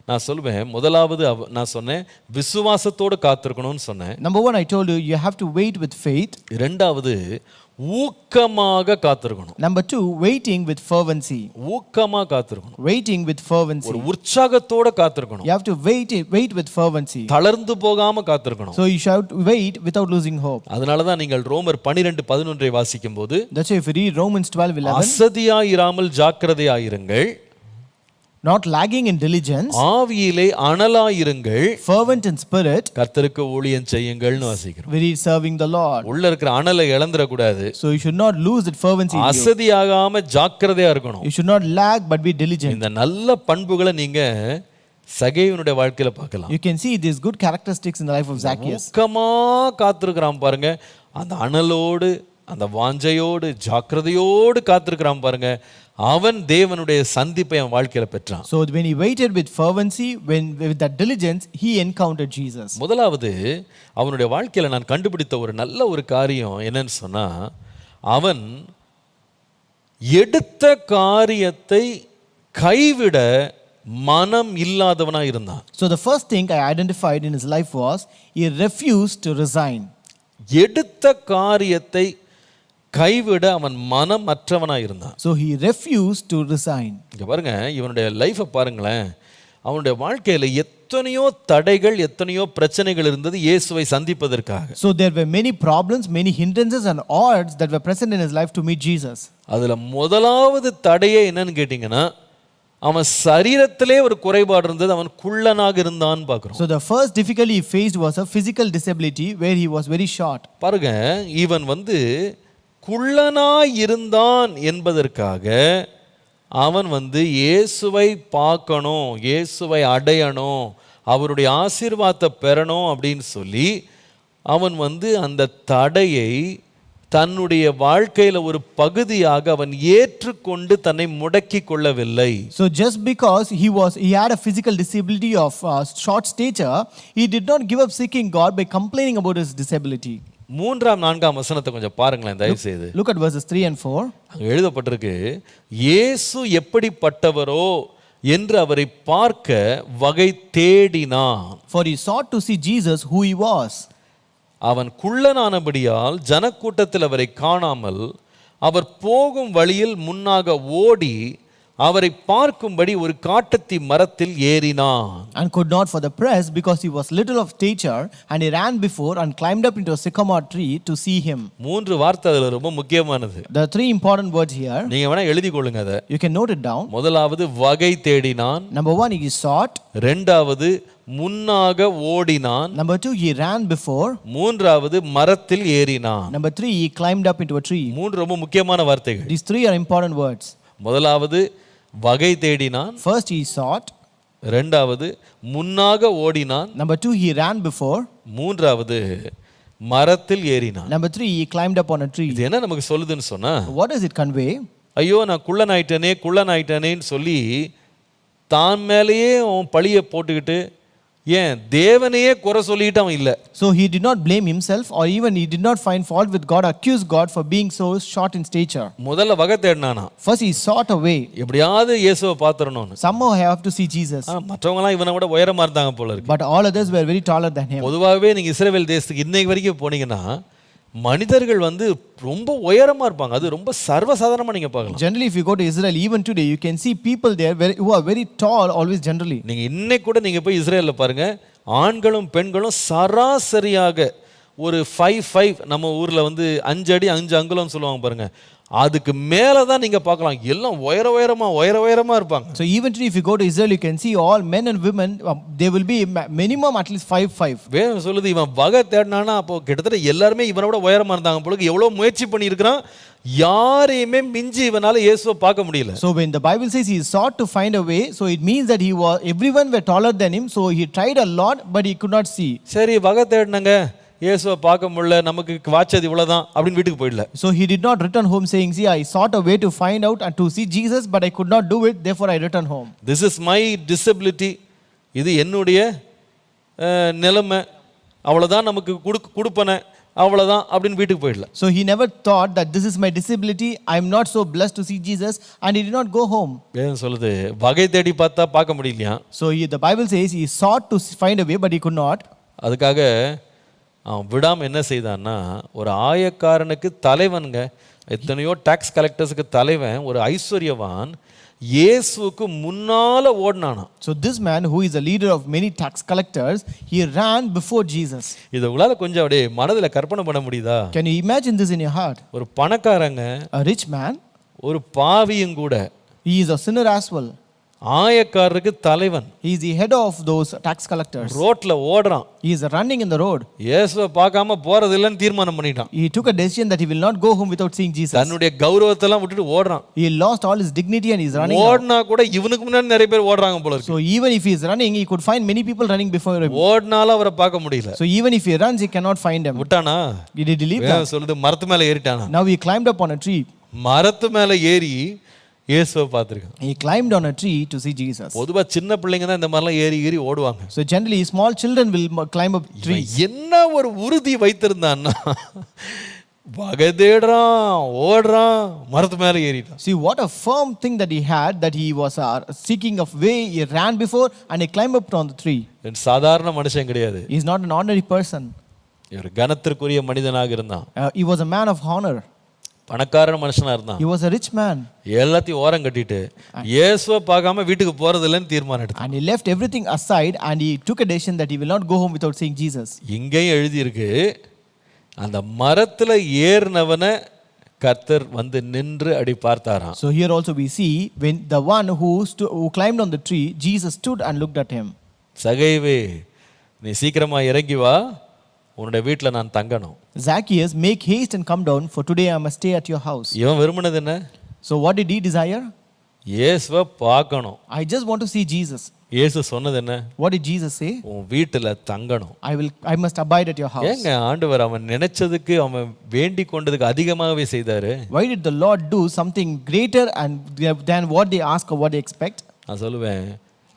நான் சொல்வேன், முதலாவது நான் சொன்னேன் விசுவாசத்தோடு காத்திருக்கணும்னு சொன்னேன். Number 1, I told you have to wait with faith. இரண்டாவது ஊக்கமாக காத்திருக்கணும். Number 2, waiting with fervency. ஊக்கமா காத்திருக்கணும். Waiting with fervency. ஒரு உற்சாகத்தோட காத்திருக்கணும். You have to wait with fervency. தளர்ந்து போகாம காத்திருக்கணும். So you should wait without losing hope. அதனால தான் நீங்கள் ரோமர் 12:11 வாசிக்கும் போது, That's why if you read Romans 12:11, அசதியாயிராமல் ஜாக்கிரதையாயிருங்கள், not lagging in diligence, ஆவியிலே அனலாயிருங்கள், fervent in spirit, கர்த்தருக்கு ஊழியம் செய்யுங்கள்னு வாசிக்கிறோம். we read serving the Lord. உள்ள இருக்கிற அனலை இழந்துட கூடாது. So you should not lose that fervency in you. அசதியாகாம ஜாக்கிரதையா இருக்கணும். You should not lag but be diligent. இந்த நல்ல பண்புகளை நீங்க சகேயுனுடைய வாழ்க்கையில பார்க்கலாம். You can see these good characteristics in the life of Zacchaeus. ஊக்கமா காத்திருக்கிறான் பாருங்க, அந்த அனலோடு அந்த வாஞ்சையோடு ஜாக்கிரதையோடு காத்திருக்கிறான் பாருங்க, அவன் தேவனுடைய சந்திப்பை அவன் வாழ்க்கையில பெற்றான். So when he waited with fervency, with that diligence, he encountered Jesus. முதலாவது அவனுடைய வாழ்க்கையில நான் கண்டுபிடித்த ஒரு நல்ல ஒரு காரியம் என்னன்னு சொன்னா, அவன் எடுத்த காரியத்தை கைவிட மனம் இல்லாதவனா இருந்தான். So the first thing I identified in his life was he refused to resign. எடுத்த காரியத்தை கைவிட அவன் மனமற்றவனா இருந்தான். So he refused to resign. இங்க பாருங்க, இவனுடைய லைஃபை பாருங்களேன். அவனுடைய வாழ்க்கையில எத்தனையோ தடைகள், எத்தனையோ பிரச்சனைகள் இருந்தது இயேசுவை சந்திப்பதற்காக. So there were many problems, many hindrances and odds that were present in his life to meet Jesus. அதுல முதலாவது தடையே என்னன்னு கேட்டீங்கன்னா, அவன் சரீரத்திலே ஒரு குறைபாடு இருந்தது, அவன் குள்ளனாக இருந்தான்னு பார்க்கிறோம். So the first difficulty he faced was a physical disability where he was very short. பாருங்க, இவன் குள்ளனாய் இருந்தான் என்பதற்காக அவன் இயேசுவை பார்க்கணும், இயேசுவை அடையணும், அவருடைய ஆசீர்வாதத்தை பெறணும் அப்படின்னு சொல்லி அவன் அந்த தடையை தன்னுடைய வாழ்க்கையில ஒரு பகுதியாக அவன் ஏற்றுக்கொண்டு தன்னை முடக்கி கொள்ளவில்லை. So just because he had a physical disability of short stature, he did not give up seeking God by complaining about his disability. 3-4 வசனத்தை கொஞ்சம் பாருங்களேன் தயவு செய்து. Look at verses 3 and 4. அங்க எழுதப்பட்டிருக்கு, இயேசு எப்படிப்பட்டவரோ என்று அவரை பார்க்க வகை தேடினான். For he sought to see Jesus who he was. அவன் குள்ளனானபடியால் ஜனக்கூட்டத்தில் அவரை காணாமல் அவர் போகும் வழியில் முன்னாக ஓடி அவரை பார்க்கும்படி ஒரு காட்டத்தி மரத்தில் ஏறினான். And could not for the press, because he was little of stature, and he ran before and climbed up into a sycamore tree to see him. 3 வார்த்தை அதுல ரொம்ப முக்கியமானது. There are 3 important words here. நீங்க வேணா எழுதி கொள்ளுங்க அதை. You can note it down. முதலாவது வகை தேடினான். Number 1, he sought. இரண்டாவது முன்னாக ஓடினான். Number 2, he ran before. மூன்றாவது மரத்தில் ஏறினான். Number 3, he climbed up into a tree. 3 ரொம்ப முக்கியமான வார்த்தைகள். These 3 are important words. முதலாவது வகை தேடினான். First he sought. இரண்டாவது முன்னாக ஓடினான். Number 2, he ran before. மூன்றாவது மரத்தில் ஏறினான். Number 3, he climbed up on a tree. இது என்ன நமக்கு சொல்லுதுன்னு சொன்னா, What does it convey? ஐயோ நான் குள்ளனாயிட்டேனேன்னு சொல்லி தான் மேலேயே அவன் பழியை போட்டுக்கிட்டு, ஏன் தேவனையே குறை சொல்லிட்டு அவன் இல்லை. So he did not blame himself, or even he did not find fault with God, accuse God for being so short in stature. முதல்ல வகை தேடினானா. First he sought a way. எப்படியாவது இயேசுவை பார்த்துறணும்னு. Somehow I have to see Jesus. மற்றவங்கலாம் இவனை விட உயரமா இருந்தாங்க போல இருக்கு. But all others were very taller than him. பொதுவாகவே நீங்க இஸ்ரவேல் தேசத்துக்கு இன்னைக்கு வரைக்கும் போனீங்கன்னா மனிதர்கள் ரொம்ப உயரமா இருப்பாங்க. அது ரொம்ப சர்வசாதாரணமா நீங்க பார்க்கலாம். Generally if you go to Israel even today, you can see people there who are very tall always generally. நீங்க இன்னைக்கு கூட நீங்க போய் இஸ்ரேல்ல பாருங்க, ஆண்களும் பெண்களும் சராசரியாக ஒரு 5'5", நம்ம ஊர்ல 5 அடி 5 அங்குலம் சொல்லுவாங்க பாருங்க, அதுக்கு மேல தான் நீங்க பார்க்கலாம். எல்லாம் உயரமா இருப்பாங்க. So even today if you go to Israel, you can see all men and women, they will be minimum at least 5'5". வேதம் சொல்லுது, இவன் வகை தேடினானா அப்போ கிட்டத்தட்ட எல்லாருமே இவனோட உயரமா இருந்தாங்க போல. எவ்வளவு முயற்சி பண்ணியிருக்கிறான், யாரையுமே மிஞ்சி இவனால இயேசுவை பார்க்க முடியல. So when the Bible says he sought to find a way, so it means that everyone were taller than him, so he tried a lot but he could not see. சரி வகை தேடினாங்க, இயேசுவை பார்க்க முடியல, நமக்கு வாச்சது இவ்வளவுதான் அப்படின்னு வீட்டுக்கு போயிடல. So he did not return home saying, see, I sought a way to find out and to see Jesus, but I could not do it, therefore I returned home. This is my disability, இது என்னுடைய நிலைமை, அவ்வளவுதான் நமக்கு கொடுப்பன, அவ்வளவுதான் அப்படின்னு வீட்டுக்கு போயிடல. So he never thought that this is my disability, I am not so blessed to see Jesus, and he did not go home. வேதம் சொல்லுது வகை தேடி பார்த்தா பார்க்க முடியலையா. So the Bible says he sought to find a way but he could not. அதுக்காக அவன் விடாம என்ன செய்தான்னா, ஒரு ஆயக்காரனுக்கு தலைவனுங்க, எத்தனையோ டாக்ஸ் கலெக்டர்ஸுக்கு தலைவன், ஒரு ஐஸ்வர்யவான் இயேசுவுக்கு முன்னால ஓடினானா. So this man who is a leader of many tax collectors, he ran before Jesus. இதை உங்களால கொஞ்சம் அப்படியே மனதில் கற்பனை பண்ண முடியுதா? Can you imagine this in your heart? ஒரு பணக்காரங்க, A rich man, ஒரு பாவியும் கூட, he is a sinner as well. ஆயக்காரருக்கு தலைவன், He is the head of those tax collectors. ரோட்ல ஓடுறான். He is running in the road. இயேசுவை பார்க்காம போறது இல்லைன்னு தீர்மானம் பண்ணிட்டான். He took a decision that he will not go home without seeing Jesus. தன்னுடைய கௌரவத்தெல்லாம் விட்டுட்டு ஓடுறான். He lost all his dignity and he is running. ஓடினா கூட இவனுக்கு முன்னாடி நிறைய பேர் ஓடுறாங்க போல இருக்கு. So even if he is running, he could find many people running before him. ஓடினாலும் அவரை பார்க்க முடியல. So even if he runs, he cannot find him. விட்டானா? Did he leave them? சொல்லுது மரத்து மேல ஏறிட்டானா. Now he climbed up on a tree. மரத்து மேல ஏறி இயேசுவை பார்த்திருக்கான். He climbed on a tree to see Jesus. பொதுவா சின்ன பிள்ளைங்க தான் இந்த மாதிரிலாம் ஏறி ஓடுவாங்க. So generally small children will climb up trees. என்ன ஒரு உறுதி வைத்திருந்தான்னா, வகை தேடுறான், ஓடுறான், மரத்து மேல ஏறிட்டான். See what a firm thing that he had, that he was seeking of way. He ran before and he climbed up on the tree. சாதாரண மனுஷன் கிடையாது. He is not an ordinary person. இவர் கனத்திற்குரிய மனிதனாக இருந்தான். He was a man of honor. பணக்கார மனுஷனா இருந்தான். He was a rich man. எல்லாத்தையும் ஓரம் கட்டிட்டு இயேசுவை பார்க்காம வீட்டுக்கு போறது இல்லைன்னு தீர்மானம் எடுத்தான். And he left everything aside and he took a decision that he will not go home without seeing Jesus. இங்கேயும் எழுதி இருக்கு, அந்த மரத்துல ஏறினவனை கர்த்தர் வந்து நின்று அடி பார்த்தாராம். So here also we see when the one who climbed on the tree, Jesus stood and looked at him. சகைவே, நீ சீக்கிரமா இறங்கி வா, உன்னுடைய வீட்டில் நான் தங்கணும். Zacchaeus, make haste and come down, for today I must stay at your house. இவன் விரும்பினது என்ன? So what did he desire? இயேசுவை பார்க்கணும். I just want to see Jesus. இயேசு சொன்னது என்ன? What did Jesus say? உன் வீட்டில் தங்கணும். I must abide at your house. ஏங்க ஆண்டவர் அவன் நினைச்சதுக்கு, அவன் வேண்டிக் கொண்டதுக்கு அதிகமாகவே செய்தாரு. Why did the Lord do something greater and than what they ask or what they expect? நான் சொல்லுவேன்,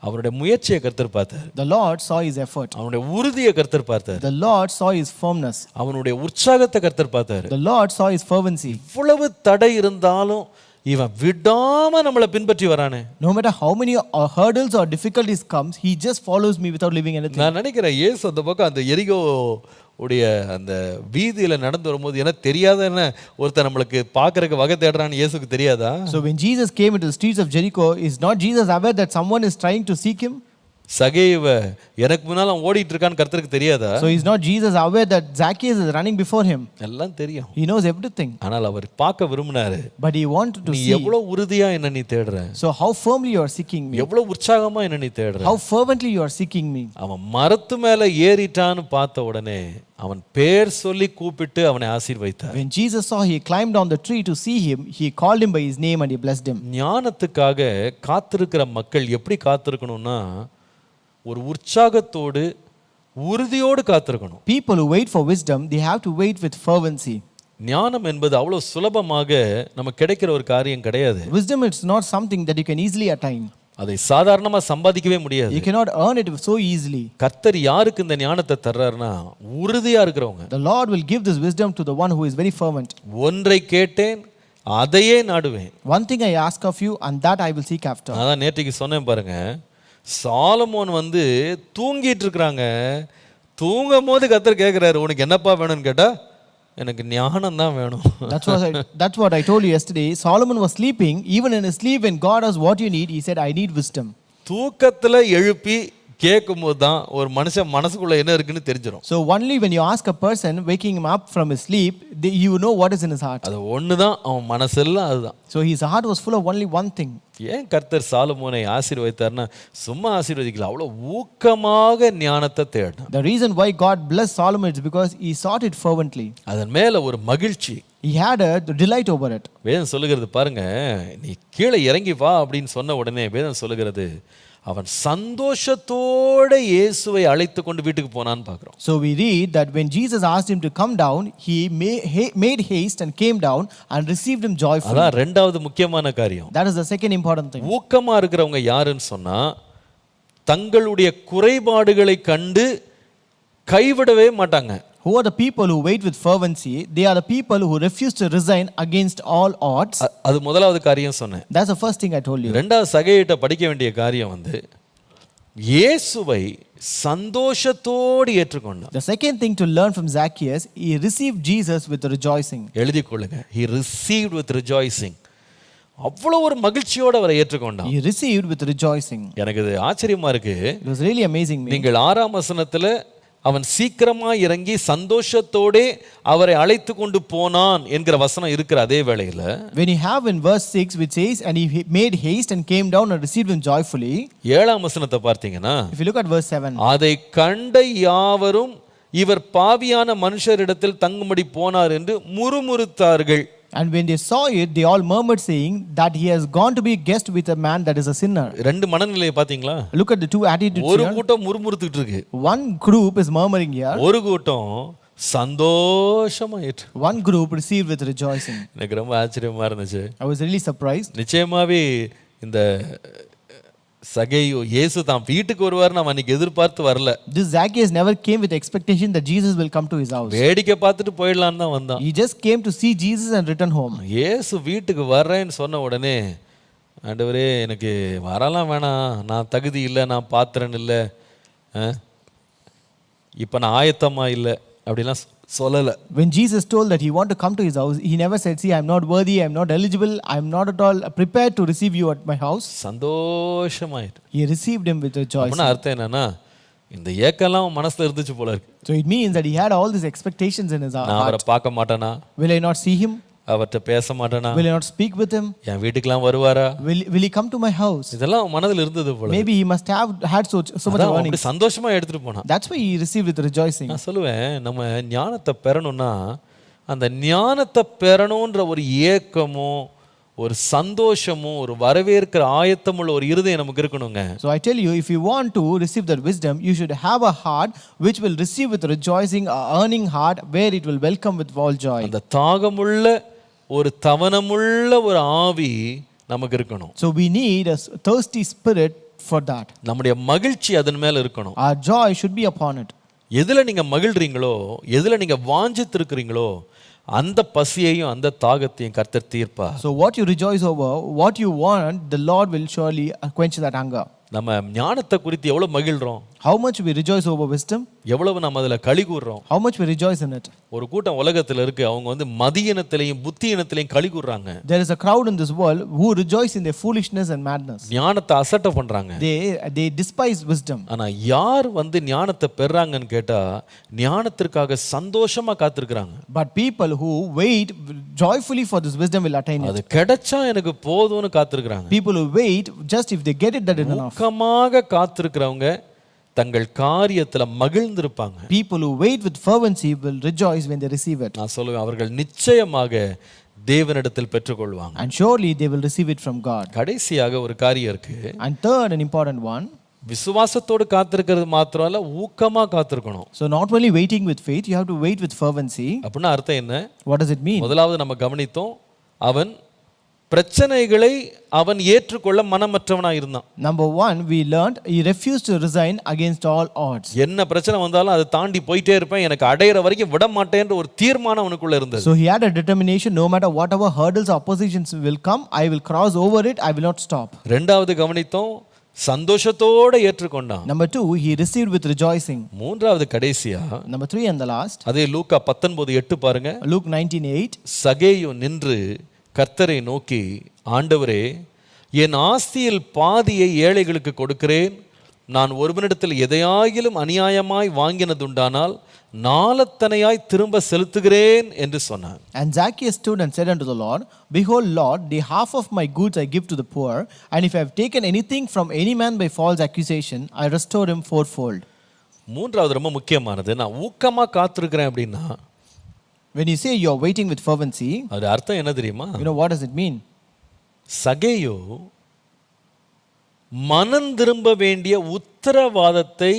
அவருடைய முயற்சியை கர்த்தர் பார்த்தார். The Lord saw his effort. அவனுடைய உறுதியை கர்த்தர் பார்த்தார். The Lord saw his firmness. அவனுடைய உற்சாகத்தை கர்த்தர் பார்த்தார். The Lord saw his fervency. இவ்வளவு தடை இருந்தாலும் இவன் விடாம நம்மளை பின்பற்றி வரானே. No matter how many hurdles or difficulties comes, he just follows me without leaving anything. நான் நினைக்கிறேன் இயேசு அந்த பக்கம் அந்த எரிகோ உடைய அந்த வீதியில நடந்து வரும்போது என்ன தெரியாத என்ன ஒருத்தர் நம்மளுக்கு பார்க்கறதுக்கு வகை தேடுறான்னு இயேசுக்கு தெரியாதா? So when Jesus came into the streets of Jericho, is not Jesus aware that someone is trying to seek him? சகேவ எனக்கு முன்னால அவன் ஓடிட்டு இருக்கான்னு கர்த்தருக்கு தெரியாதா? So is not Jesus aware that Zacchaeus is running before him? எல்லாம் தெரியும். He knows everything. ஆனால் அவர் பார்க்க விரும்பினாரு. But he wanted to நீ see. எவ்வளவு உறுதியா என்ன நீ தேடுற? So how firmly you are seeking me? எவ்வளவு உற்சாகமா என்ன நீ தேடுற? How fervently you are seeking me? அவன் மரத்து மேல ஏறிட்டான்னு பார்த்த உடனே அவன் பேர் சொல்லி கூப்பிட்டு அவனை ஆசீர்வதித்தார். When Jesus saw he climbed on the tree to see him, he called him by his name and he blessed him. ஞானத்துக்காக காத்திருக்கிற மக்கள் எப்படி காத்திருக்கணும்னா, ஒரு உற்சாகத்தோடு உறுதியோடு காத்திருக்கணும். People who wait for wisdom, they have to wait with fervency. ஞானம் என்பது அவ்வளவு சுலபமாக நமக்கு கிடைக்கிற ஒரு காரியம் கிடையாது. Wisdom is not something that you can easily attain. அதை சாதாரணமா சம்பாதிக்கவே முடியாது. You cannot earn it so easily. கர்த்தர் யாருக்கு இந்த ஞானத்தை தர்றாருன்னா, உறுதியா இருக்கிறவங்க. The Lord will give this wisdom to the one who is very fervent. ஒன்றை கேட்டேன், அதையே நாடுவேன். One thing I ask of you and that I will seek after. அதான் நேற்றுக்கு சொன்னேன் பாருங்க, சாலமோன் வந்து தூங்கிட்டு இருக்கிறாங்க. தூங்கும் போது கர்த்தர் கேட்கிறாரு, உனக்கு என்னப்பா வேணும்னு கேட்டா, எனக்கு ஞானம் தான் வேணும். That's what I told you yesterday. Solomon was sleeping. Even in his sleep, when God asked what you need, he said, I need wisdom. தூக்கத்துல எழுப்பி கேட்கும்போது தான் ஒரு மனுஷன் மனசுக்குள்ள என்ன இருக்குன்னு தெரிஞ்சிடும். So only when you ask a person, waking him up from his sleep, you know what is in his heart. அது ஒண்ணுதான், அவன் மனசெல்லாம் அதுதான். So his heart was full of only one thing. ஏன் கர்த்தர் சாலமோனை ஆசீர்வதித்தார்னா, சும்மா ஆசீர்வதிக்கல, அவ்வளவு ஊக்கமாக ஞானத்தை தேடினான். The reason why God blessed Solomon is because he sought it fervently. அதன் மேல ஒரு மகிழ்ச்சி. He had a delight over it. வேதம் சொல்லுகிறது பாருங்க, நீ கீழே இறங்கி வா அப்படின்னு சொன்ன உடனே வேதம் சொல்லுகிறது, அவன் சந்தோஷத்தோட இயேசுவை அழைத்து கொண்டு வீட்டுக்கு போனான்னு பார்க்கிறோம். So we read that when Jesus asked him to come down, he made haste and came down and received him joyfully. அதான் இரண்டாவது முக்கியமான காரியம். That is the second important thing. ஊக்கமா இருக்கிறவங்க யாருன்னு சொன்னா, தங்களுடைய குறைபாடுகளை கண்டு கைவிடவே மாட்டாங்க. Who are the people who wait with fervency? They are the people who refuse to resign against all odds. அது முதலாவது காரியம் சொன்னேன். That's the first thing I told you. இரண்டாவது சகையிட்ட படிக்க வேண்டிய காரியம் வந்து, இயேசுவை சந்தோஷத்தோடு ஏற்றுக்கொண்டான். The second thing to learn from Zacchaeus, he received Jesus with rejoicing. எழுதிக் கொள்ளுங்க. He received with rejoicing. அவ்வளவு ஒரு மகிழ்ச்சியோடு அவரை ஏற்றுக்கொண்டான். He received with rejoicing. எனக்கு இது ஆச்சரியமா இருக்கு. It was really amazing me. நீங்கள் 6ஆம் வசனத்துல அவன் சீக்கிரமா இறங்கி சந்தோஷத்தோடே அவரை அழைத்து கொண்டு போனான் என்கிற வசனம் இருக்கிற அதே வேளையில, when you have in verse 6 which says, and he made haste and came down and received him joyfully. 7ஆம் வசனத்தை பார்த்தீங்கன்னா, if you look at verse 7, அதை கண்ட யாவரும் இவர் பாவியான மனுஷரிடத்தில் தங்கும்படி போனார் என்று முறுமுறுத்தார்கள். and when they saw it, they all murmured, saying that he has gone to be a guest with a man that is a sinner. ரெண்டு மனநிலையை பாத்தீங்களா? Look at the two attitudes ஒரு here. கூட்டம் முறுமுறுத்துட்டு இருக்கு, One group is murmuring here, ஒரு கூட்டம் சந்தோஷமா ஏற்று. one group received with rejoicing. எனக்கு ரொம்ப ஆச்சரியமா இருந்துச்சு. I was really surprised. நிச்சயமாவே இந்த சகேயு இயேசு தான் வீட்டுக்கு வருவார் நம்ம அன்னைக்கு எதிர்பார்த்து வரல. This Zacchaeus never came with expectation that Jesus will come to his house. வேடிக்கை பார்த்துட்டு போயிடலான்னு தான் வந்தான். He just came to see Jesus and return home. இயேசு வீட்டுக்கு வர்றேன்னு சொன்ன உடனே, ஆண்டவரே எனக்கு வரலாம் வேணாம், நான் தகுதி இல்லை, நான் பாத்திரன் இல்லை, இப்போ நான் ஆயத்தமா இல்லை அப்படிலாம் சொல்லலை. When Jesus told that he want to come to his house, he never said, see, I am not worthy, I am not eligible, I am not at all prepared to receive you at my house. சந்தோஷமாயிட்டு He received him with rejoicing. அப்படின்னா அர்த்தம் என்னன்னா, இந்த ஏக்கெல்லாம் மனசுல இருந்துச்சு போல இருக்கு. So it means that he had all these expectations in his நான் heart. அவரை பார்க்க மாட்டேனா, Will I not see him? அவர்கிட்ட பேச மாட்டேனா, Will I not speak with him? என் வீட்டுக்கெல்லாம் வருவாரா, Will he come to my house? இதெல்லாம் மனதில் இருந்தது போல. Maybe he must have had so much அதான் warning. அப்படி சந்தோஷமா எடுத்துட்டு போனான். That's why he received with rejoicing. நான் சொல்லுவேன், நம்ம ஞானத்தை பெறணும்னா அந்த ஞானத்தை பெறணுன்ற ஒரு ஏக்கமோ ஒரு சந்தோஷமோ ஒரு வரவேற்கிற ஆயத்தமுள்ள ஒரு இருதயம் நமக்கு இருக்கணுங்க. So I tell you, if you want to receive that wisdom, you should have a heart which will receive with rejoicing, a earning heart where it will welcome with all joy. அந்த தாகமுள்ள ஒரு தவனமுள்ள ஒரு ஆவி நமக்கு இருக்கணும். So we need a thirsty spirit for that. நம்முடைய மகிழ்ச்சி அதன் மேல இருக்கணும். Our joy should be upon it. எதுல நீங்க மகிழ்றீங்களோ, எதுல நீங்க வாஞ்சித்து இருக்கிறீங்களோ, அந்த பசியையும் அந்த தாகத்தையும் கர்த்தர் தீர்ப்பார். So what you rejoice over, what you want, the Lord will surely quench that hunger. நம்ம ஞானத்தை குறித்து எவ்வளவு மகிழ்றோம், How much we rejoice over wisdom, எவ்வளவு நம்ம அதுல களி கூறுறோம். how much we rejoice in it. ஒரு கூட்டம் உலகத்துல இருக்கு, அவங்க மதியினத்திலையும் புத்தியினத்திலையும் களி கூறுறாங்க. There is a crowd in this world who rejoice in their foolishness and madness. ஞானத்தை அசட்டை பண்றாங்க. They despise wisdom. ஆனா யார் ஞானத்தை பெறாங்கன்னு கேட்டா ஞானத்திற்காக சந்தோஷமா காத்திருக்கிறாங்க. But people who wait joyfully for this wisdom will attain it. அது கிடைச்சா எனக்கு போதும்னு காத்திருக்கிறாங்க. People who wait, just if they get it, that is enough. ஊக்கமாக காத்திருக்கிறவங்க தங்கள் காரியத்துல மகிழ்ந்திருப்பாங்க. People who wait with fervency will rejoice when they receive it. நான் சொல்லுவேன், அவர்கள் நிச்சயமாக தேவனிடத்தில் பெற்றுக்கொள்வாங்க. And surely they will receive it from God. கடைசியாக ஒரு காரியம் இருக்கு. And third, an important one, விசுவாசத்தோடு காத்திருக்கிறது மாத்திரம் இல்ல, ஊக்கமா காத்திருக்கணும். so not only waiting with faith, you have to wait with fervency. அப்படின்னா அர்த்தம் என்ன? What does it mean? முதலாவது நம்ம கவனித்தோம், அவன் பிரச்சனைகளை அவன் ஏற்றுக்கொள்ள மனமற்றவனா இருந்தான். Number one, we learned he refused to resign against all odds. என்ன பிரச்சனை வந்தாலும் அதை தாண்டி போயிட்டே இருப்பேன், எனக்கு அடையிற வரைக்கும் விட மாட்டேன்ற ஒரு தீர்மானம் அவனுக்குள்ள இருந்தது. So he had a determination, no matter whatever hurdles or oppositions will come, I will cross over it, I will not stop. இரண்டாவது கவனித்தோம், சந்தோஷத்தோட ஏற்றுக்கொண்டான். Number two, he received with rejoicing. மூன்றாவது கடைசியா, Number three and the last, அதே லூக்கா 19:8 பாருங்க. Luke 19:8. சகேயு நின்று கர்த்தரை நோக்கி, ஆண்டவரே, என் ஆஸ்தியில் பாதியை ஏழைகளுக்கு கொடுக்கிறேன், நான் ஒருவனிடத்தில் எதையாகிலும் அநியாயமாய் வாங்கினதுண்டானால் நாலத்தனையாய் திரும்ப செலுத்துகிறேன் என்று சொன்னான். And Zacchaeus stood and said unto the Lord, Behold, Lord, the half of my goods I give to the poor, and if I have taken anything from any man by false accusation, I restore him fourfold. மூன்றாவது ரொம்ப முக்கியமானது, நான் ஊக்கமா காத்திருக்கிறேன் அப்படின்னா, When you say you are waiting with fervency, அது அர்த்தம் என்ன தெரியுமா? you know what does it mean? சகேயு மனம் திரும்ப வேண்டிய உத்தரவாதத்தை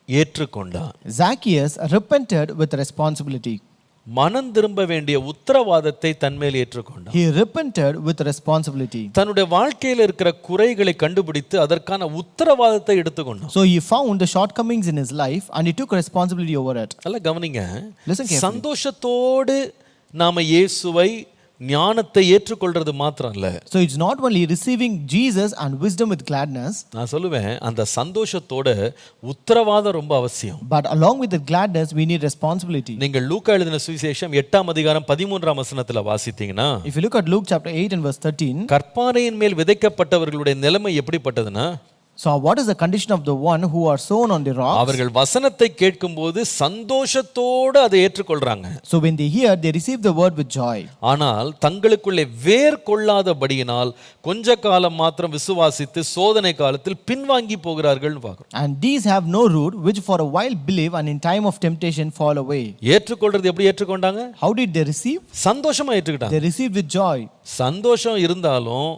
ஏற்றுக்கொண்டான். Zacchaeus repented with responsibility. மனம் திரும்ப வேண்டிய உத்தரவாதத்தை தன்மேல் ஏற்றுக்கொண்டான். He repented with responsibility. தன்னுடைய வாழ்க்கையில் இருக்கிற குறைகளை கண்டுபிடித்து அதற்கான உத்தரவாதத்தை எடுத்துக்கொண்டான். So he found the shortcomings in his life and he took responsibility over it. நல்லா கவனிங்க. Listen carefully. சந்தோஷத்தோடு நாம இயேசுவை ஞானத்தை ஏற்றுக்கொள்றது மாத்திரம் இல்ல. So it's not only receiving Jesus and wisdom with gladness, நான் சொல்லுவேன் அந்த சந்தோஷத்தோட உத்தரவாதம் ரொம்ப அவசியம். but along with the gladness we need responsibility. நீங்கள் லூக்கா எழுதின சுவிசேஷம் 8ஆம் அதிகாரம் 13ஆம் வசனத்துல வாசித்தீங்கன்னா, If you look at Luke chapter 8 and verse 13, கற்பாறையின் மேல் விதைக்கப்பட்டவர்களுடைய நிலைமை எப்படிப்பட்டதுன்னா, so what is the condition of the one who are sown on the rocks? அவர்கள் வசனத்தை கேட்கும்போது சந்தோஷத்தோடு அதை ஏற்றுக்கொள்றாங்க. So when they hear, they receive the word with joy. ஆனால் தங்களுக்குள்ளே வேர் கொள்ளாதபடியினால் கொஞ்ச காலம் மாத்திரம் விசுவாசித்து சோதனை காலத்தில் பின்வாங்கி போகிறார்கள் பார்க்கிறோம். And these have no root, which for a while believe, and in time of temptation fall away. ஏற்றுக்கொள்றது எப்படி ஏற்றுக்கொண்டாங்க? How did they receive? சந்தோஷமா ஏற்றுக்கிட்டாங்க. They received with joy. சந்தோஷம் இருந்தாலும்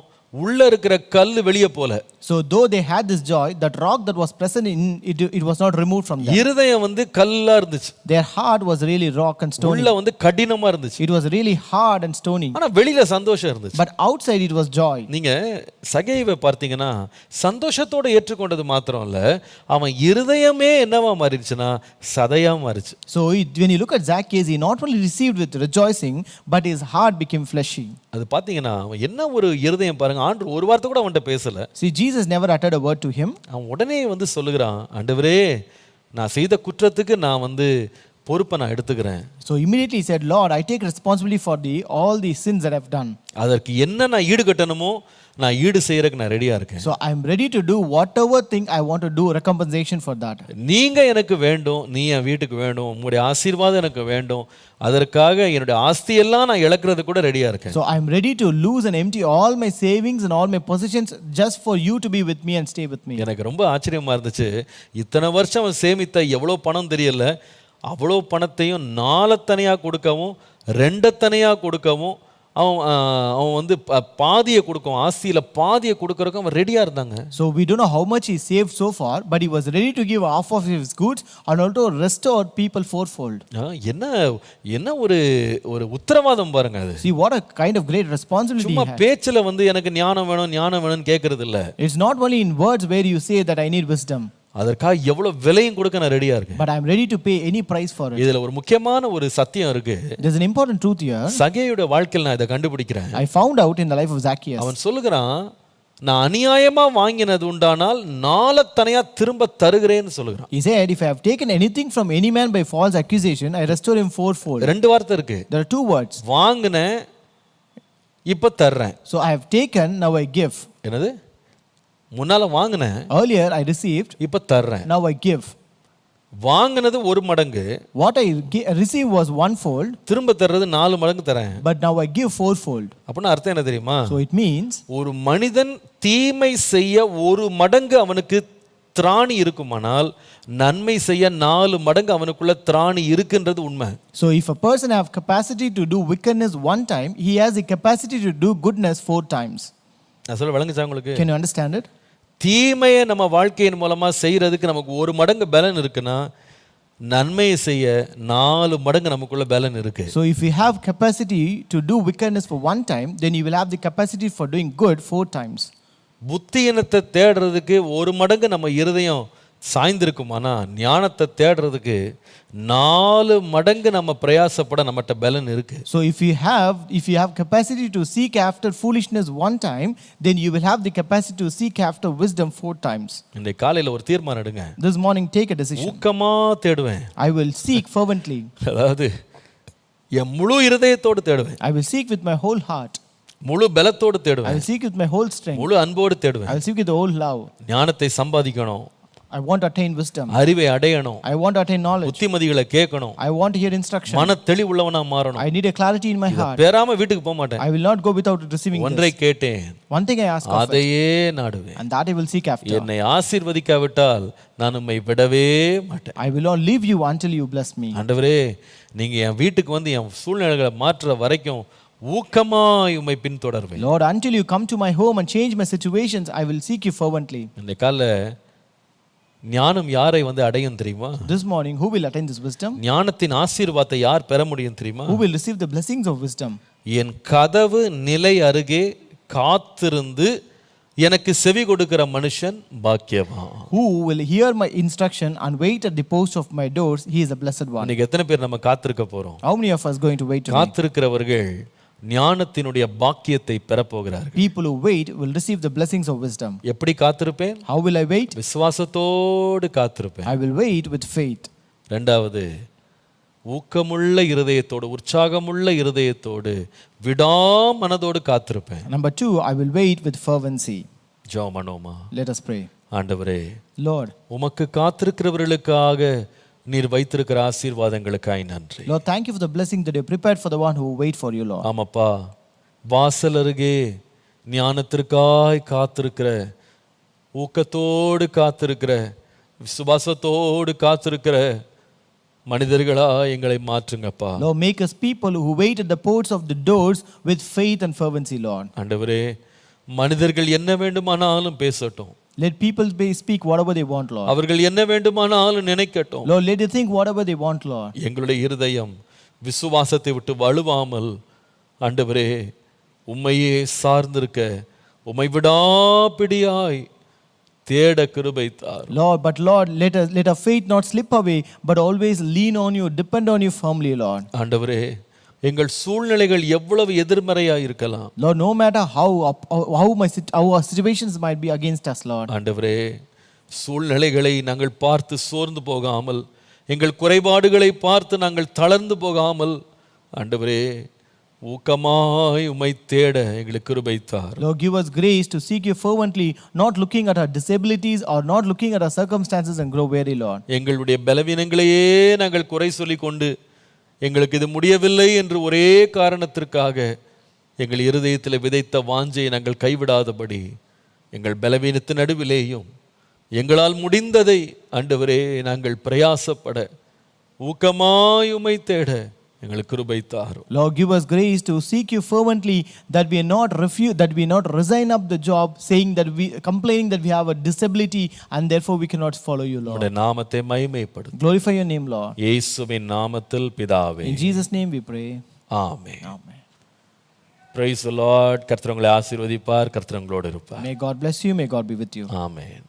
உள்ள இருக்கிற கல்லு வெளியே போல. So though they had this joy, that rock that was present in it, it was not removed from them. இருதயம் வந்து கல்லா இருந்துச்சு. Their heart was really rock and stony. உள்ள வந்து கடினமா இருந்துச்சு. It was really hard and stony. ஆனா வெளியில சந்தோஷம் இருந்துச்சு. But outside it was joy. நீங்க சகேயுவை பார்த்தீங்கன்னா சந்தோஷத்தோட ஏற்றுக்கொண்டது மாத்திரம் இல்ல, அவன் இருதயமே என்னவா மாறிடுச்சுன்னா சதையா மாறிச்சு. So when you look at Zacchaeus, he not only received with rejoicing, but his heart became fleshy. அது பாத்தீங்கன்னா அவன் என்ன ஒரு இருதயம் பாருங்க. ஆண்டவர் ஒரு வார்த்தை கூட அவன்கிட்ட பேசல. See, Jesus never uttered a word to him. அவன் உடனே வந்து சொல்லுகிறான், ஆண்டவரே நான் செய்த குற்றத்துக்கு நான் வந்து பொறுப்பை நான் எடுத்துக்கிறேன். So immediately he said, Lord, I take responsibility for all the sins that I've done. அதற்கு என்ன நான் ஈடு கட்டணுமோ நான் ஈடு செய்யறதுக்கு நான் ரெடியா இருக்கேன். So I'm ready to do whatever thing I want to do, recompensation for that. நீங்க எனக்கு வேண்டும், நீ என் வீட்டுக்கு வேண்டும், உங்களுடைய ஆசீர்வாதம் எனக்கு வேண்டும், அதற்காக என்னுடைய ஆஸ்தி எல்லாம் நான் இழக்கிறது கூட ரெடியா இருக்கேன். So I'm ready to lose and empty all my savings and all my possessions just for you to be with me and stay with me. எனக்கு ரொம்ப ஆச்சரியமா இருந்துச்சு. இத்தனை வருஷம் அவன் சேமித்த எவ்வளோ பணம் தெரியல, அவ்வளோ பணத்தையும் 4 தனியா கொடுக்கவும் 2 தனியா கொடுக்கவும் அவன் வந்து பாதியை கொடுக்கும், ஆஸ்தியில பாதியை கொடுக்கறதுக்கு அவன் ரெடியா இருந்தாங்க. So we don't know how much he saved so far, but he was ready to give half of his goods and also restore people fourfold. என்ன ஒரு உத்தரவாதம் பாருங்க அது. See what a kind of great responsibility. சும்மா பேச்சில வந்து எனக்கு ஞானம் வேணும் கேக்குறது இல்ல. It's not only in words where you say that I need wisdom. அதற்காக எவ்வளவு விலையும் கொடுக்க நான் ரெடியா இருக்கேன். But I am ready to pay any price for it. இதுல ஒரு முக்கியமான ஒரு சத்தியம் இருக்கு. There's an important truth here. சகேயுடைய வாழ்க்கையில் நான் இதை கண்டுபிடிக்கிறேன். I found out in the life of Zacchaeus. அவன் சொல்லுகிறான், நான் அநியாயமா வாங்கினது உண்டானால் 4 தனியா திரும்ப தருகிறேன்னு சொல்லுகிறான். He said, if I have taken anything from any man by false accusation, I restore him fourfold. 2 வார்த்தை இருக்கு. There are 2 words. வாங்கினேன், இப்ப தர்றேன். So I have taken, now I give. என்னது? முன்னால வாங்கினேன், Earlier I received, இப்ப தர்றேன். now I give. வாங்கினது 1 மடங்கு, What I received was 1-fold, திரும்ப தர்றது 4 மடங்கு தரேன். but now I give 4-fold. அப்படின்னா அர்த்தம் என்ன தெரியுமா? So it means ஒரு மனிதன் தீமை செய்ய 1 மடங்கு அவனுக்கு திராணி இருக்குமானால் நன்மை செய்ய 4 மடங்கு அவனுக்குள்ள திராணி இருக்குன்றது உண்மை. So if a person have capacity to do wickedness 1 time, he has the capacity to do goodness 4 times. நான் சொல்ல விளங்குச்சா உங்களுக்கு? Can you understand it? தீமையை நம்ம வாழ்க்கையின் மூலமா செய்யறதுக்கு நமக்கு 1 மடங்கு பலன் இருக்குன்னா நன்மையை செய்ய 4 மடங்கு நமக்குள்ள பலன் இருக்கு. So if you have capacity to do wickedness for 1 time, then you will have the capacity for doing good 4 times. புத்தியினத்தை தேடுறதுக்கு 1 மடங்கு நம்ம இருதயம் சாய்ந்திருக்குமானா ஞானத்தை தேடுறதுக்கு 4 மடங்கு நம்ம பிரயாசப்பட நம்மட்ட பலன் இருக்கு. So if you have capacity to seek after foolishness 1 time, then you will have the capacity to seek after wisdom 4 times. இந்த காலையில ஒரு தீர்மானம் எடுங்க. This morning take a decision. ஊக்கமா தேடுவேன். I will seek fervently. அதாவது என் முழு இருதயத்தோடு தேடுவேன். I will seek with my whole heart. முழு பலத்தோடு I தேடுவேன். will seek with my whole strength. முழு அன்போடு தேடுவேன். I will seek with the whole love. ஞானத்தை சம்பாதிக்கணும். I want to attain wisdom. அறிவை அடையணும். I want to attain knowledge. புத்திமதிகளை கேட்கணும். I want to hear instruction. மன தெளிவுள்ளவனா மாறணும். I need a clarity in my heart. பேராம வீட்டுக்கு போக மாட்டேன். I will not go without receiving ஒன்றை this. கேட்டேன், One thing I ask of it, அதையே நாடுவேன். and that I will seek after. என்னை ஆசீர்வதிக்காவிட்டால் நான் உம்மை விடவே மாட்டேன். I will not leave you until you bless me. ஆண்டவரே, நீங்க என் வீட்டுக்கு வந்து என் சூழ்நிலைகளை மாற்ற வரைக்கும் ஊக்கமாய் உம்மை பின்தொடர்வேன். Lord, until you come to my home and change my situations, I will seek you fervently. இந்த கால ஞானம் யாரை வந்து அடையும் தெரியுமா? This morning, who will attain this wisdom? ஞானத்தின் ஆசீர்வாதத்தை யார் பெற முடியும் தெரியுமா? Who will receive the blessings of wisdom? என் கதவு நிலை அருகே காத்திருந்து எனக்கு செவி கொடுக்கிற மனுஷன் பாக்கியவான். Who will hear my instruction and wait at the post of my doors? He is a blessed one. இன்னைக்கு எத்தனை பேர் நம்ம காத்திருக்க போறோம்? How many of us going to wait to me? காத்திருக்கிறவர்கள் ஞானத்தினுடைய பாக்கியத்தை பெறப்போகிறார்கள். People who wait will receive the blessings of wisdom. எப்படி காத்திருப்பேன்? How will I wait? விசுவாசத்தோடு காத்திருப்பேன். I will wait with faith. இரண்டாவது, ஊக்கமுள்ள இருதயத்தோடு, உற்சாகமுள்ள இருதயத்தோடு, விடாமனதோடு காத்திருப்பேன். Number 2, I will wait with fervency. ஜெபம் பண்ணுவோமா? Let us pray. ஆண்டவரே, Lord, உமக்கு காத்திருக்கிறவர்களுக்காக நீர் வைத்திருக்கிற ஆசீர்வாதங்களுக்காய் நன்றி. Lord, thank you for the blessing that you prepared for the one who wait for you, Lord. ஆமாப்பா, வாசல் அருகே ஞானத்திற்காய் காத்திருக்கிற, ஊக்கத்தோடு காத்திருக்கிற, விசுவாசத்தோடு காத்திருக்கிற மனிதர்களா எங்களை மாற்றுங்கப்பா. Lord, make us people who wait at the ports of the doors with faith and fervency, Lord. ஆண்டவரே, மனிதர்கள் என்ன வேண்டுமானாலும் பேசட்டும், Let people speak whatever they want, Lord. அவர்கள் என்ன வேண்டுமானாலும் நினைக்கட்டும். Lord, let them think whatever they want, Lord. எங்களுடைய இருதயம் விசுவாசத்தை விட்டு வலுவாமல், ஆண்டவரே, உம்மையே சார்ந்திருக்க, உம்மை விடாப்பிடியாய் தேட கிருபை தார். Lord, but Lord, let our faith not slip away, but always lean on you, depend on you firmly, Lord. ஆண்டவரே, எங்கள் சூழ்நிலைகள் எவ்வளவு எதிர்மறையாக இருக்கலாம், Lord, no matter how our situations might be against us, Lord. ஆண்டவரே, சூழ்நிலைகளை நாங்கள் பார்த்து சோர்ந்து போகாமல், எங்கள் குறைபாடுகளை பார்த்து நாங்கள் தளர்ந்து போகாமல், ஆண்டவரே, ஊக்கமாய் உம்மை தேட எங்களுக்கு கிருபை தார். Lord, give us grace to seek you fervently, not looking at our disabilities or not looking at our circumstances and grow weary, Lord. எங்களுடைய பலவீனங்களையே நாங்கள் குறை சொல்லிக் கொண்டு, எங்களுக்கு இது முடியவில்லை என்று ஒரே காரணத்திற்காக எங்கள் இருதயத்தில் விதைத்த வாஞ்சையை நாங்கள் கைவிடாதபடி, எங்கள் பலவீனத்தின் நடுவிலேயும் எங்களால் முடிந்ததை ஆண்டவரே நாங்கள் பிரயாசப்பட, ஊக்கமாய் உம்மை தேட எங்களுக்கு கிருபை தாரும். Lord, give us grace to seek you fervently, that we not resign up the job, saying that complaining that we have a disability and therefore we cannot follow you, Lord. உம்முடைய நாமத்தை மகிமைப்படுத்தும். Glorify your name, Lord. இயேசுவின் நாமத்தில் பிதாவே. In Jesus' name we pray. Amen. Amen. Praise the Lord. கர்த்தர் உங்களை ஆசீர்வதிப்பார். கர்த்தர் உங்களோடு இருப்பார். May God bless you. May God be with you. Amen.